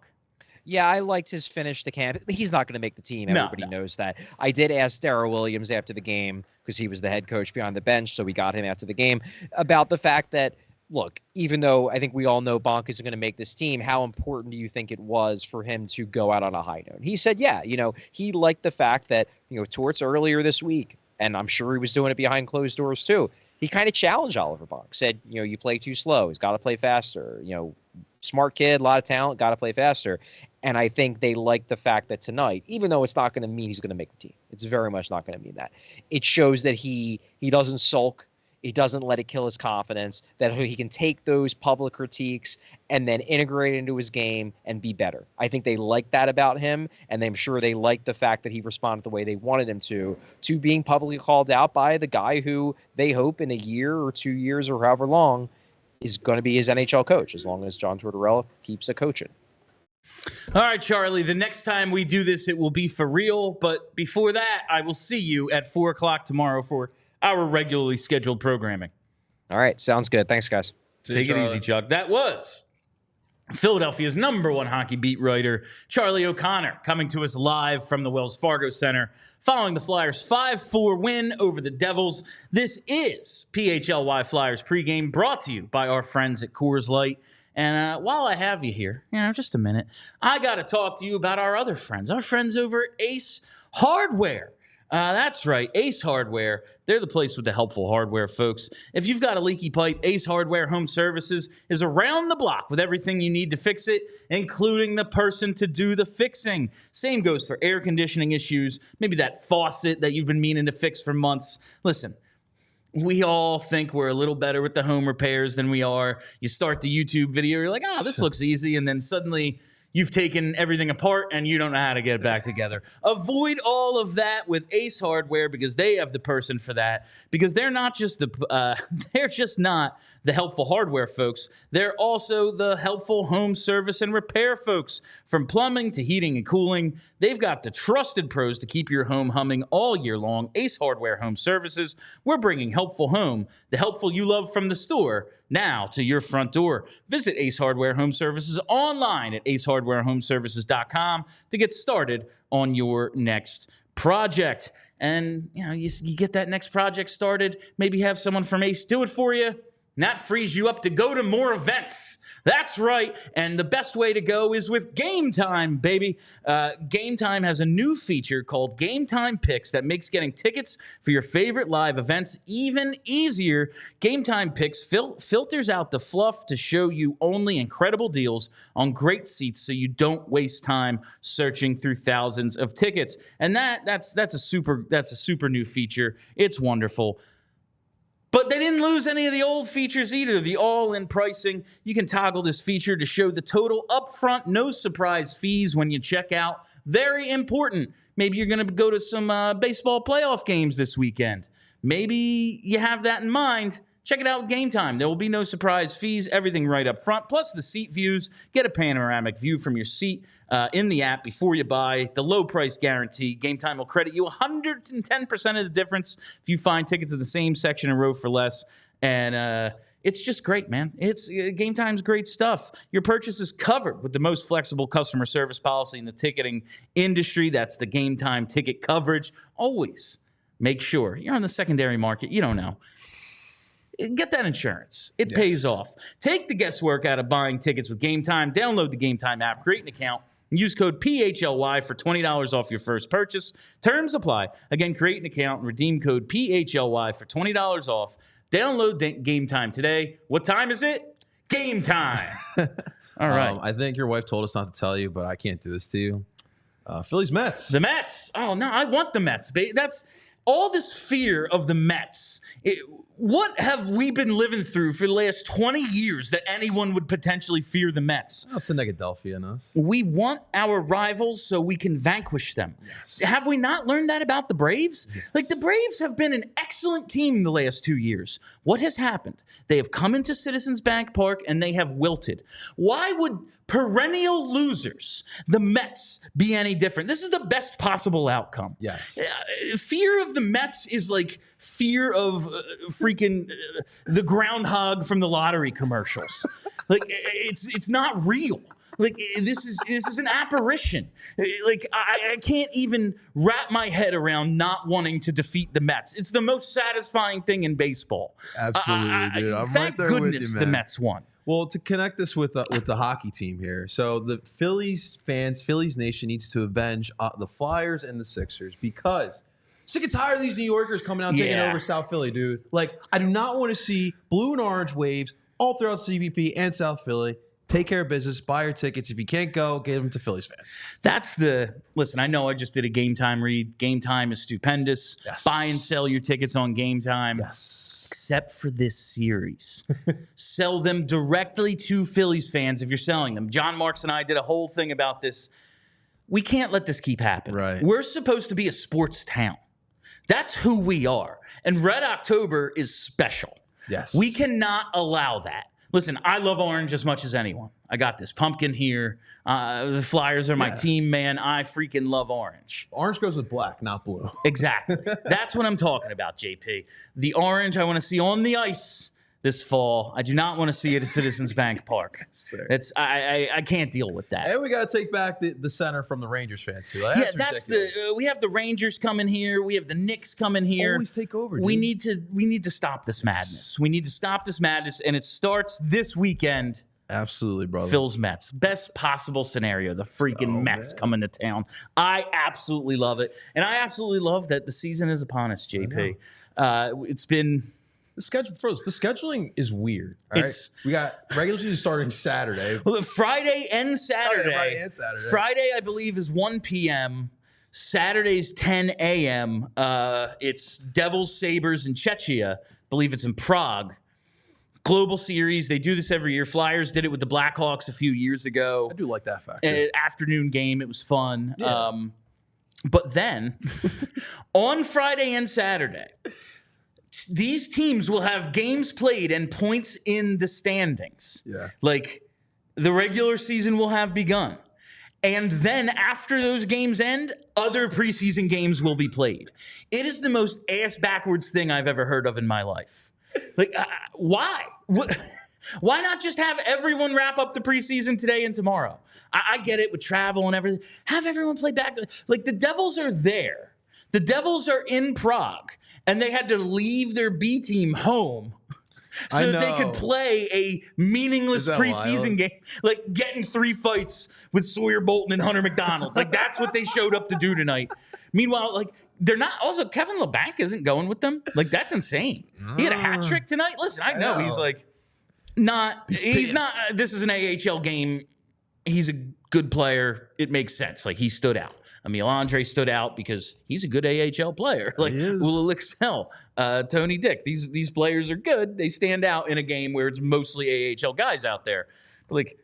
Yeah, I liked his finish to camp. He's not going to make the team. Everybody knows that. I did ask Darryl Williams after the game, because he was the head coach behind the bench, so we got him after the game, about the fact that, look, even though I think we all know Bonk isn't going to make this team, how important do you think it was for him to go out on a high note? He said, yeah, he liked the fact that, Torts earlier this week, and I'm sure he was doing it behind closed doors too, he kind of challenged Oliver Bonk, said, you play too slow. He's got to play faster. Smart kid, a lot of talent, got to play faster. And I think they like the fact that tonight, even though it's not going to mean he's going to make the team, it's very much not going to mean that. It shows that he doesn't sulk. He doesn't let it kill his confidence, that he can take those public critiques and then integrate it into his game and be better. I think they like that about him, and I'm sure they like the fact that he responded the way they wanted him to being publicly called out by the guy who they hope in a year or 2 years or however long is going to be his NHL coach, as long as John Tortorella keeps coaching. All right, Charlie, the next time we do this, it will be for real. But before that, I will see you at 4 o'clock tomorrow for our regularly scheduled programming. All right, sounds good. Thanks, guys. Take it easy, Chuck. That was Philadelphia's #1 hockey beat writer, Charlie O'Connor, coming to us live from the Wells Fargo Center following the Flyers' 5-4 win over the Devils. This is PHLY Flyers pregame, brought to you by our friends at Coors Light. And while I have you here, just a minute, I got to talk to you about our other friends, our friends over at Ace Hardware. That's right, Ace Hardware. They're the place with the helpful hardware, folks. If you've got a leaky pipe, Ace Hardware Home Services is around the block with everything you need to fix it, including the person to do the fixing. Same goes for air conditioning issues, maybe that faucet that you've been meaning to fix for months. Listen, we all think we're a little better with the home repairs than we are. You start the YouTube video, you're like, this looks easy, and then suddenly you've taken everything apart and you don't know how to get it back together. Avoid all of that with Ace Hardware, because they have the person for that. Because they're not just they're just not the helpful hardware folks. They're also the helpful home service and repair folks. From plumbing to heating and cooling, they've got the trusted pros to keep your home humming all year long. Ace Hardware Home Services. We're bringing helpful home, the helpful you love from the store, now to your front door. Visit Ace Hardware Home Services online at acehardwarehomeservices.com to get started on your next project. And you get that next project started, maybe have someone from Ace do it for you. And that frees you up to go to more events. That's right. And the best way to go is with Game Time, baby. Game Time has a new feature called Game Time Picks that makes getting tickets for your favorite live events even easier. Game Time Picks filters out the fluff to show you only incredible deals on great seats, so you don't waste time searching through thousands of tickets. And that's a super new feature. It's wonderful. But they didn't lose any of the old features either. The all-in pricing, you can toggle this feature to show the total upfront, no surprise fees when you check out. Very important. Maybe you're going to go to some baseball playoff games this weekend. Maybe you have that in mind. Check it out with Game Time. There will be no surprise fees, everything right up front, plus the seat views. Get a panoramic view from your seat in the app before you buy. The low price guarantee. Game Time will credit you 110% of the difference if you find tickets in the same section and row for less. And it's just great, man. It's Game Time's great stuff. Your purchase is covered with the most flexible customer service policy in the ticketing industry. That's the Game Time ticket coverage. Always make sure you're on the secondary market. You don't know. Get that insurance. It pays off. Take the guesswork out of buying tickets with Game Time. Download the Game Time app, create an account, and use code PHLY for $20 off your first purchase. Terms apply. Again, create an account and redeem code PHLY for $20 off. Download Game Time today. What time is it? Game time. All right. I think your wife told us not to tell you, but I can't do this to you. Phillies Mets. The Mets. Oh, no, I want the Mets. That's all this fear of the Mets. What have we been living through for the last 20 years that anyone would potentially fear the Mets? That's the Negadelphia in us. We want our rivals so we can vanquish them. Yes. Have we not learned that about the Braves? Yes. Like, the Braves have been an excellent team the last 2 years. What has happened? They have come into Citizens Bank Park and they have wilted. Why would perennial losers, the Mets, be any different? This is the best possible outcome. Yes. Fear of the Mets is like fear of freaking the groundhog from the lottery commercials. Like, it's not real. Like, this is an apparition. Like, I can't even wrap my head around not wanting to defeat the Mets. It's the most satisfying thing in baseball. Absolutely, dude. I'm thank right there goodness with you, the man. Mets won. Well, to connect this with the hockey team here, so the Phillies fans, Phillies Nation needs to avenge the Flyers and the Sixers because sick and tired of these New Yorkers coming out and taking over South Philly, dude. Like, I do not want to see blue and orange waves all throughout CBP and South Philly. Take care of business. Buy your tickets. If you can't go, get them to Phillies fans. Listen, I know I just did a Game Time read. Game Time is stupendous. Yes. Buy and sell your tickets on Game Time. Yes. Except for this series. Sell them directly to Phillies fans if you're selling them. John Marks and I did a whole thing about this. We can't let this keep happening. Right. We're supposed to be a sports town. That's who we are. And Red October is special. Yes. We cannot allow that. Listen, I love orange as much as anyone. I got this pumpkin here. The Flyers are my team, man. I freaking love orange. Orange goes with black, not blue. Exactly. That's what I'm talking about, JP. The orange I want to see on the ice this fall. I do not want to see it at Citizens Bank Park. It's I can't deal with that. And we got to take back the center from the Rangers fans too. That's we have the Rangers coming here. We have the Knicks coming here. Always take over. Dude. We need to stop this madness. We need to stop this madness, and it starts this weekend. Absolutely, brother. Phil's Mets. Best possible scenario. The freaking Mets coming to town. I absolutely love it. And I absolutely love that the season is upon us, JP. It's been... The scheduling is weird. All right? We got regular season starting Saturday. Well, Friday and Saturday. Friday and Saturday. Friday, I believe, is 1 p.m. Saturday's 10 a.m. It's Devils, Sabres, and Czechia. I believe it's in Prague. Global series. They do this every year. Flyers did it with the Blackhawks a few years ago. I do like that factor. Afternoon game. It was fun. Yeah. But then, on Friday and Saturday, these teams will have games played and points in the standings. Yeah. Like, the regular season will have begun. And then after those games end, other preseason games will be played. It is the most ass-backwards thing I've ever heard of in my life. Like, why? Why not just have everyone wrap up the preseason today and tomorrow? I get it with travel and everything. Have everyone play back. Like, the Devils are there. The Devils are in Prague, and they had to leave their B team home so that they could play a meaningless preseason game, like getting 3 fights with Sawyer Bolton and Hunter McDonald. Like, that's what they showed up to do tonight. Meanwhile, like, they're not. Also, Kevin LeBanc isn't going with them. Like, that's insane. He had a hat trick tonight. Listen, I know he's like not. He's not. This is an AHL game. He's a good player. It makes sense. Like, he stood out. Emil Andrae stood out because he's a good AHL player. Like He is. Ulrich, Tony Dick. These players are good. They stand out in a game where it's mostly AHL guys out there. But like,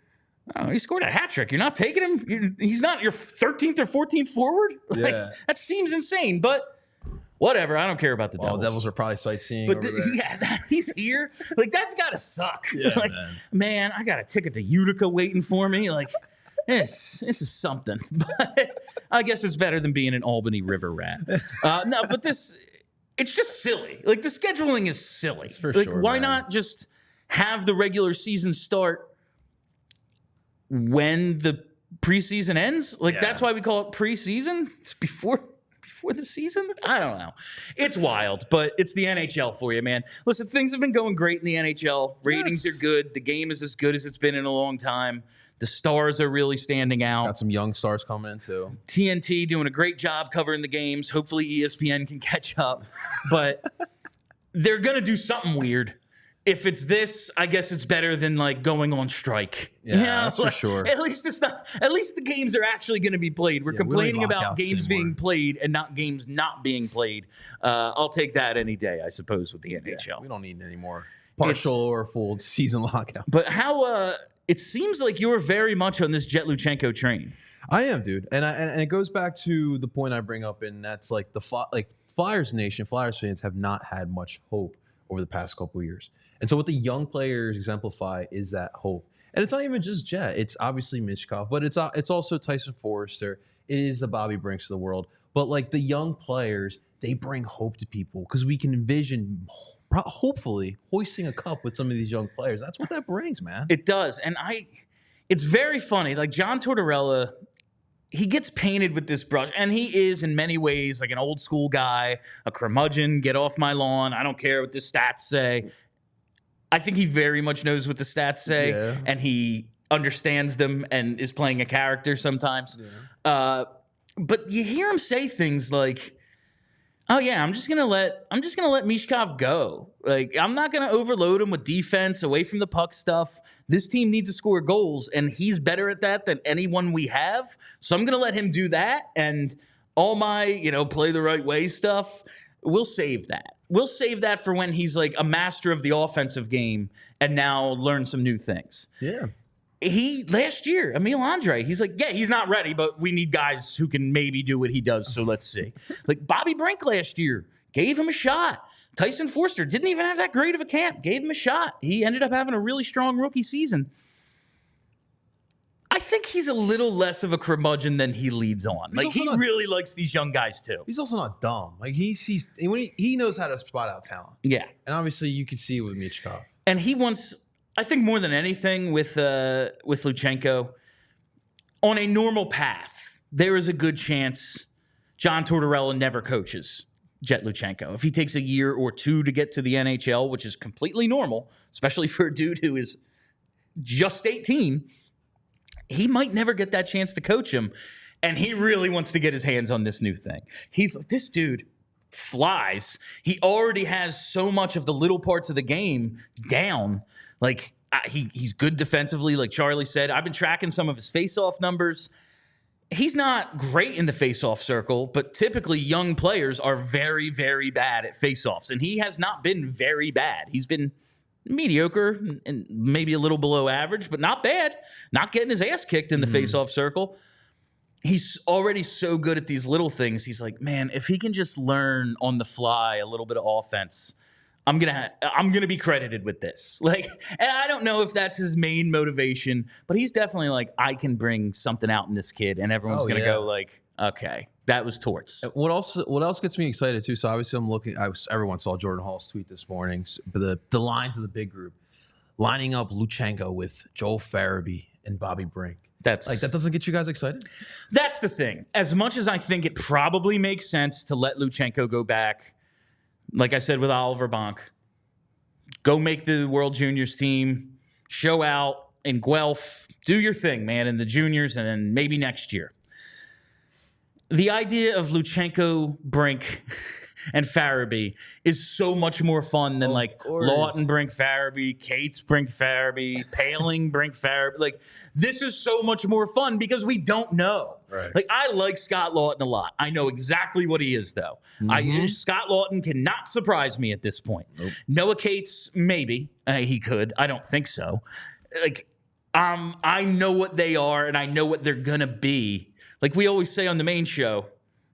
oh, he scored a hat trick. You're not taking him. He's not your 13th or 14th forward. Like, Yeah. that seems insane. But whatever. I don't care about the Well, Devils. Devils are probably sightseeing But over there. he's here. Like, that's gotta suck. Yeah, like, man, I got a ticket to Utica waiting for me. Like, this is something. But I guess it's better than being an Albany River rat. No, but it's just silly. Like, the scheduling is silly. For like, sure, why man. not just have the regular season start when the preseason ends? Like, that's why we call it preseason. It's before the season. I don't know. It's wild, but it's the NHL for you, man. Listen, things have been going great in the NHL. Ratings are good. The game is as good as it's been in a long time. The stars are really standing out. Got some young stars coming in too. TNT doing a great job covering the games. Hopefully ESPN can catch up, but they're going to do something weird. If it's this, I guess it's better than like going on strike. Yeah, that's for sure. At least it's not. At least the games are actually going to be played. We're complaining we don't need about lockouts games anymore. being played and not games not being played. I'll take that any day, I suppose, with the NHL. Yeah, we don't need any more partial or full season lockouts. But how? It seems like you're very much on this Jett Luchanko train. I am, dude, and it goes back to the point I bring up, and that's like Flyers Nation, Flyers fans have not had much hope over the past couple of years. And so what the young players exemplify is that hope. And it's not even just Jett. It's obviously Michkov, but it's also Tyson Forrester. It is the Bobby Brinks of the world. But like the young players, they bring hope to people because we can envision hopefully hoisting a cup with some of these young players. That's what that brings, man. It does. And it's very funny. Like John Tortorella, he gets painted with this brush, and he is in many ways like an old school guy, a curmudgeon, get off my lawn. I don't care what the stats say. I think he very much knows what the stats say, and he understands them and is playing a character sometimes. Yeah. But you hear him say things like, "Oh yeah, I'm just gonna let Michkov go. Like I'm not gonna overload him with defense, away from the puck stuff. This team needs to score goals, and he's better at that than anyone we have. So I'm gonna let him do that, and all my play the right way stuff. We'll save that. We'll save that for when he's like a master of the offensive game and now learn some new things." Yeah. Last year, Emil Andrae, he's like, yeah, he's not ready, but we need guys who can maybe do what he does, so let's see. Like Bobby Brink last year, gave him a shot. Tyson Forster didn't even have that great of a camp, gave him a shot. He ended up having a really strong rookie season. I think he's a little less of a curmudgeon than he leads on. Like he really likes these young guys too. He's also not dumb. Like he knows how to spot out talent. Yeah. And obviously you can see it with Michkov. And he wants, I think more than anything with Luchanko, on a normal path, there is a good chance John Tortorella never coaches Jett Luchanko. If he takes a year or two to get to the NHL, which is completely normal, especially for a dude who is just 18, he might never get that chance to coach him. And he really wants to get his hands on this new thing. He's like, this dude flies. He already has so much of the little parts of the game down. Like he's good defensively, like Charlie said. I've been tracking some of his face-off numbers. He's not great in the face-off circle, but typically young players are very, very bad at face-offs. And he has not been very bad. He's been mediocre and maybe a little below average, but not bad. Not getting his ass kicked in the face-off circle. He's already so good at these little things. He's like, man, if he can just learn on the fly a little bit of offense, I'm gonna be credited with this. Like, and I don't know if that's his main motivation, but he's definitely like, I can bring something out in this kid, and everyone's gonna go like, okay, that was torts. What else gets me excited too? So obviously I'm looking. Everyone saw Jordan Hall's tweet this morning. But the lines of the big group lining up Luchanko with Joel Farabee and Bobby Brink. That doesn't get you guys excited? That's the thing. As much as I think it probably makes sense to let Luchanko go back, like I said with Oliver Bonk, go make the World Juniors team, show out in Guelph, do your thing, man, in the juniors, and then maybe next year. The idea of Luchanko Brink and Farabee is so much more fun than Lawton, Brink, Farabee, Cates, Brink, Farabee, Paling, Brink, Farabee. Like, this is so much more fun because we don't know. Right. Like, I like Scott Lawton a lot. I know exactly what he is, though. Scott Lawton cannot surprise me at this point. Nope. Noah Cates, maybe he could. I don't think so. Like, I know what they are, and I know what they're gonna be. Like we always say on the main show,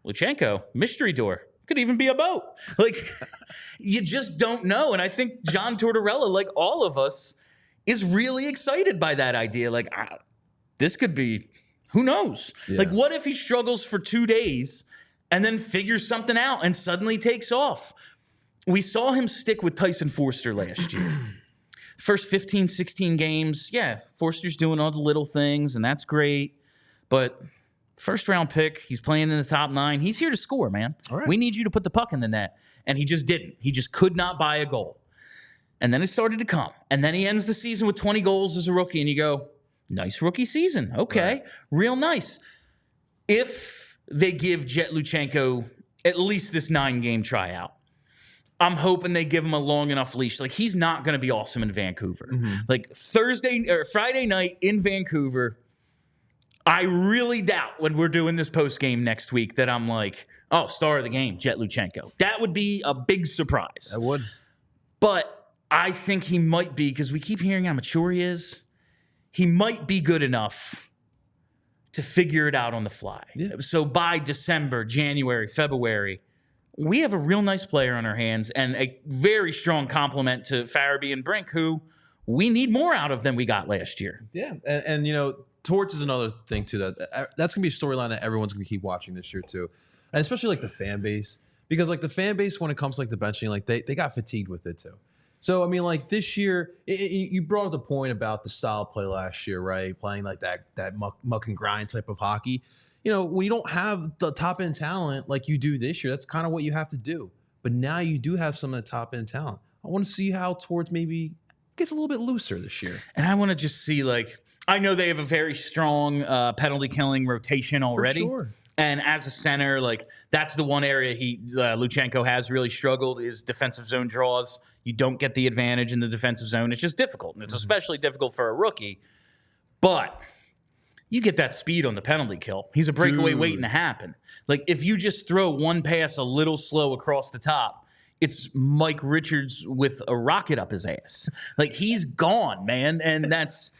Luchanko, mystery door. Could even be a boat. Like, you just don't know. And I think John Tortorella, like all of us, is really excited by that idea. Like, this could be, who knows? Yeah. Like, what if he struggles for 2 days and then figures something out and suddenly takes off? We saw him stick with Tyson Forster last year. First 15, 16 games, yeah, Forster's doing all the little things, and that's great. But first round pick, he's playing in the top 9. He's here to score, man. All right. We need you to put the puck in the net. And he just didn't. He just could not buy a goal. And then it started to come. And then he ends the season with 20 goals as a rookie, and you go, nice rookie season. Okay, right. Real nice. If they give Jett Luchanko at least this 9-game tryout, I'm hoping they give him a long enough leash. Like, he's not going to be awesome in Vancouver. Like, Friday night in Vancouver, I really doubt when we're doing this post game next week that I'm like, oh, star of the game, Jett Luchanko. That would be a big surprise. I would. But I think he might be, because we keep hearing how mature he is. He might be good enough to figure it out on the fly. Yeah. So by December, January, February, we have a real nice player on our hands and a very strong compliment to Farabee and Brink, who we need more out of than we got last year. Yeah, and you know, Torts is another thing too. That's gonna be a storyline that everyone's gonna keep watching this year too, and especially like the fan base, because like the fan base when it comes to like the benching, like they got fatigued with it too. So I mean, like this year, you brought up the point about the style of play last year, right? Playing like that muck and grind type of hockey. You know, when you don't have the top end talent like you do this year, that's kind of what you have to do. But now you do have some of the top end talent. I want to see how Torts maybe gets a little bit looser this year. And I want to just see, like, I know they have a very strong penalty killing rotation already. For sure. And as a center, like, that's the one area Luchanko has really struggled is defensive zone draws. You don't get the advantage in the defensive zone. It's just difficult. And it's especially difficult for a rookie. But you get that speed on the penalty kill. He's a breakaway waiting to happen. Like, if you just throw one pass a little slow across the top, it's Mike Richards with a rocket up his ass. Like, he's gone, man. And that's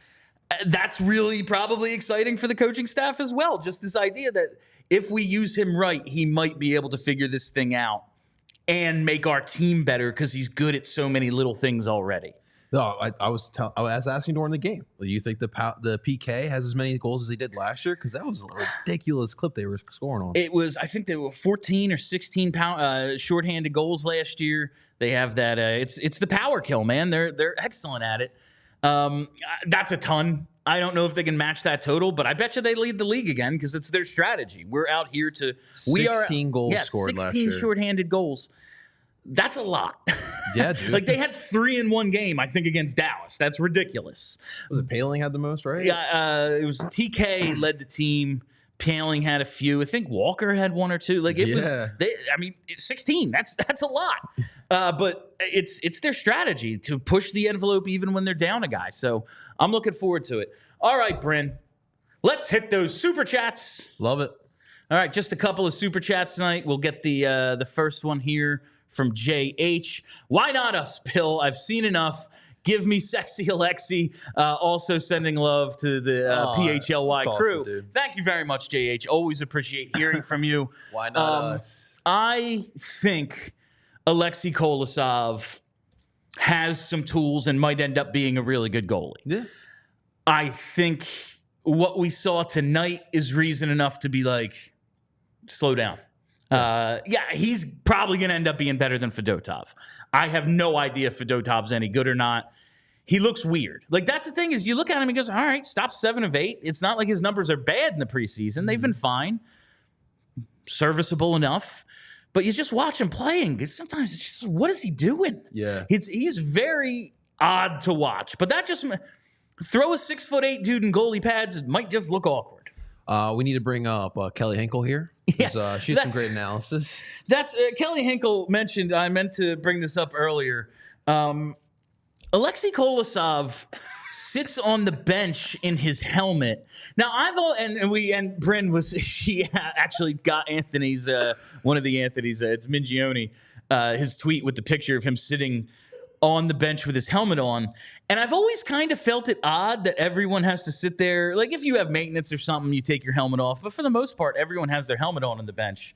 really probably exciting for the coaching staff as well. Just this idea that if we use him right, he might be able to figure this thing out and make our team better because he's good at so many little things already. No, I was asking during the game. Do you think the PK has as many goals as they did last year? Because that was a ridiculous clip they were scoring on. It was, I think they were 14 or 16 shorthanded goals last year. They have that. It's the power kill, man. They're excellent at it. That's a ton. I don't know if they can match that total, but I bet you they lead the league again because it's their strategy. We're out here to 16 goals scored last year. 16 shorthanded goals. That's a lot. Yeah, dude. Like, they had 3 in one game, I think, against Dallas. That's ridiculous. Was it Paling had the most, right? Yeah, it was TK led the team. Paling had a few. I think Walker had 1 or 2. Like, it was. I mean, 16. That's a lot. But it's their strategy to push the envelope even when they're down a guy. So I'm looking forward to it. All right, Bryn, let's hit those super chats. Love it. All right, just a couple of super chats tonight. We'll get the first one here from JH. Why not us, Bill? I've seen enough. Give me sexy Alexei. Also sending love to the PHLY crew. Awesome, thank you very much, JH. Always appreciate hearing from you. Why not us? I think Alexei Kolosov has some tools and might end up being a really good goalie. Yeah. I think what we saw tonight is reason enough to be like, slow down. He's probably going to end up being better than Fedotov. I have no idea if Fedotov's any good or not. He looks weird. Like, that's the thing is you look at him and goes, all right, stop 7 of 8. It's not like his numbers are bad in the preseason. They've been fine. Serviceable enough. But you just watch him playing. Because sometimes it's just, what is he doing? Yeah. He's very odd to watch. But that just, throw a 6'8" dude in goalie pads, it might just look awkward. We need to bring up Kelly Hinkle here. She had some great analysis. That's Kelly Hinkle mentioned. I meant to bring this up earlier. Alexei Kolosov sits on the bench in his helmet. Now and Bryn she actually got Anthony's one of the Anthony's. It's Mingione, his tweet with the picture of him sitting on the bench with his helmet on. And I've always kind of felt it odd that everyone has to sit there. Like if you have maintenance or something, you take your helmet off. But for the most part, everyone has their helmet on the bench.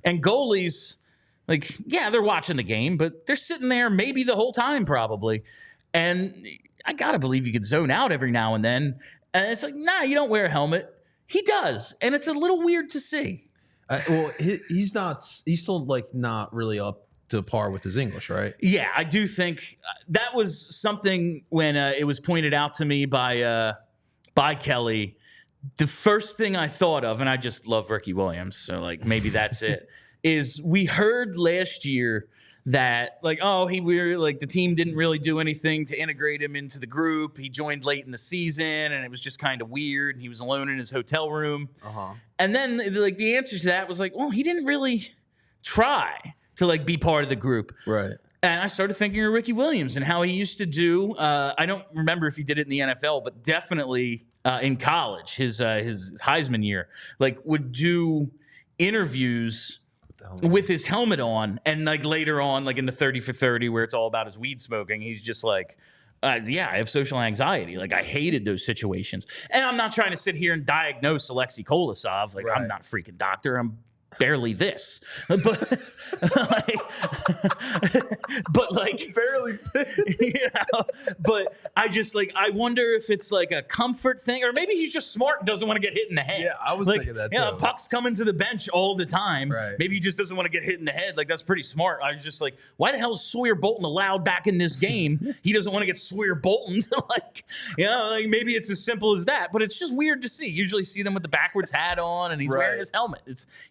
And goalies, like, yeah, they're watching the game, but they're sitting there maybe the whole time probably. And I got to believe you could zone out every now and then. And it's like, nah, you don't wear a helmet. He does. And it's a little weird to see. He's still like not really up to par with his English, right? Yeah, I do think that was something when it was pointed out to me by Kelly. The first thing I thought of, and I just love Ricky Williams, so like maybe that's it, is we heard last year that like, the team didn't really do anything to integrate him into the group. He joined late in the season, and it was just kind of weird. He was alone in his hotel room. And then like the answer to that was like, well, he didn't really try to like be part of the group. Right. And I started thinking of Ricky Williams and how he used to do. I don't remember if he did it in the NFL, but definitely in college, his Heisman year, like would do interviews with his helmet on. And like later on, like in the 30 for 30, where it's all about his weed smoking, he's just like, yeah, I have social anxiety. Like I hated those situations. And I'm not trying to sit here and diagnose Alexei Kolosov. Like I'm not a freaking doctor. I'm barely this, but barely, but I just like, I wonder if it's like a comfort thing, or maybe he's just smart and doesn't want to get hit in the head. Yeah, I was thinking that too. Yeah, pucks coming to the bench all the time. Right. Maybe he just doesn't want to get hit in the head. Like that's pretty smart. I was just like, why the hell is Sawyer Bolton allowed back in this game? He doesn't want to get Sawyer Bolton. Like, like maybe it's as simple as that, but it's just weird to see. Usually see them with the backwards hat on and he's wearing his helmet.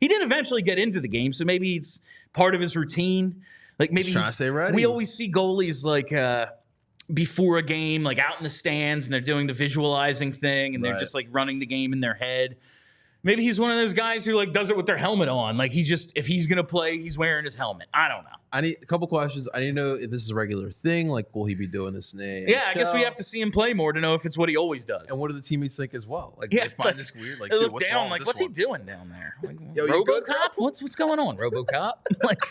He did eventually get into the game, so maybe it's part of his routine. Like maybe trying to stay ready. We always see goalies like before a game, like out in the stands, and they're doing the visualizing thing, and they're just like running the game in their head. Maybe he's one of those guys who like does it with their helmet on. Like if he's gonna play, he's wearing his helmet. I don't know. I need a couple questions. I need to know if this is a regular thing. Like, will he be doing this in the Yeah, I guess we have to see him play more to know if it's what he always does. And what do the teammates think as well? Like, they find this weird. Like, dude, what's wrong with this what's one? he doing down there? Like, Yo, RoboCop? What's going on, RoboCop? Like,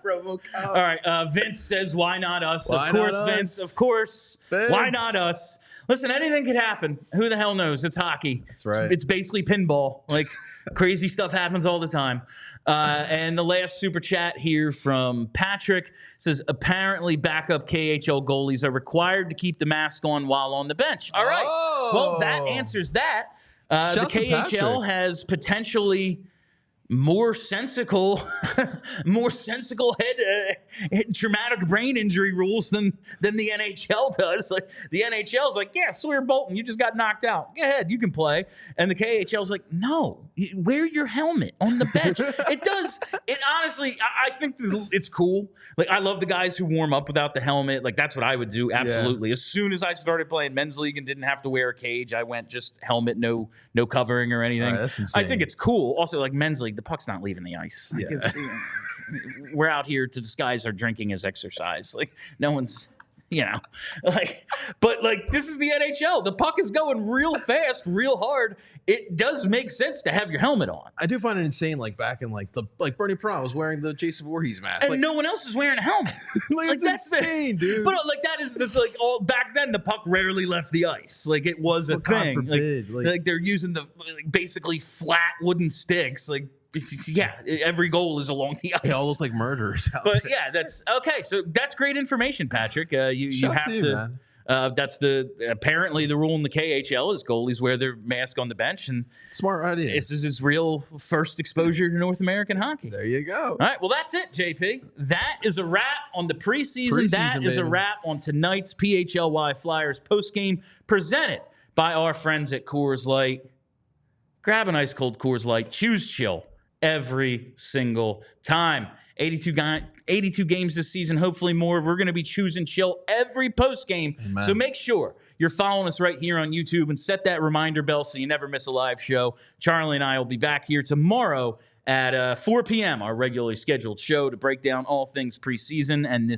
RoboCop. All right, Vince says, "Why not us?" Why of course, not us? Vince. Of course. Vince. Why not us? Listen, anything could happen. Who the hell knows? It's hockey. That's right. It's basically pinball. Like crazy stuff happens all the time. And the last super chat here from Patrick says, apparently backup KHL goalies are required to keep the mask on while on the bench. All right. Oh. Well, that answers that. The Shouts to KHL Patrick. has potentially more sensical traumatic brain injury rules than the NHL does. Like the NHL's like, yeah, Sawyer Bolton, you just got knocked out. Go ahead, you can play. And the KHL's like, no, wear your helmet on the bench. It honestly, I think it's cool. Like I love the guys who warm up without the helmet. Like that's what I would do. Absolutely. Yeah. As soon as I started playing men's league and didn't have to wear a cage, I went just helmet, no covering or anything. Right, that's insane. I think it's cool. Also, like men's league, the puck's not leaving the ice. Like, we're out here to disguise our drinking as exercise. Like no one's, but like this is the NHL. The puck is going real fast, real hard. It does make sense to have your helmet on. I do find it insane. Like back in like Bernie Prom was wearing the Jason Voorhees mask, and no one else is wearing a helmet. like that's insane, dude. But like that is like all back then. The puck rarely left the ice. Like it was a thing. God forbid. Like they're using the basically flat wooden sticks. Like. Yeah, every goal is along the ice. They all look like murderers. But yeah, that's okay. So that's great information, Patrick. You have to. That's apparently the rule in the KHL is goalies wear their mask on the bench, and smart idea. This is his real first exposure to North American hockey. There you go. All right, well that's it, JP. That is a wrap on the preseason. That is a wrap on tonight's PHLY Flyers postgame presented by our friends at Coors Light. Grab an ice cold Coors Light. Choose chill every single time. 82 games this season, hopefully more. We're going to be choosing chill every post game. So make sure you're following us right here on YouTube and set that reminder bell so you never miss a live show. Charlie and I will be back here tomorrow at 4 p.m., our regularly scheduled show to break down all things preseason and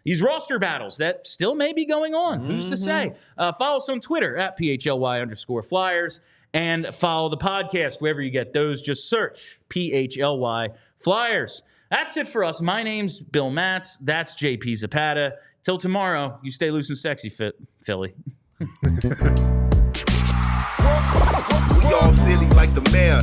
these roster battles that still may be going on. Who's to say? Follow us on Twitter at PHLY_Flyers and follow the podcast wherever you get those. Just search PHLY Flyers. That's it for us. My name's Bill Matz. That's JP Zapata. Till tomorrow, you stay loose and sexy, Philly. We all silly like the mayor.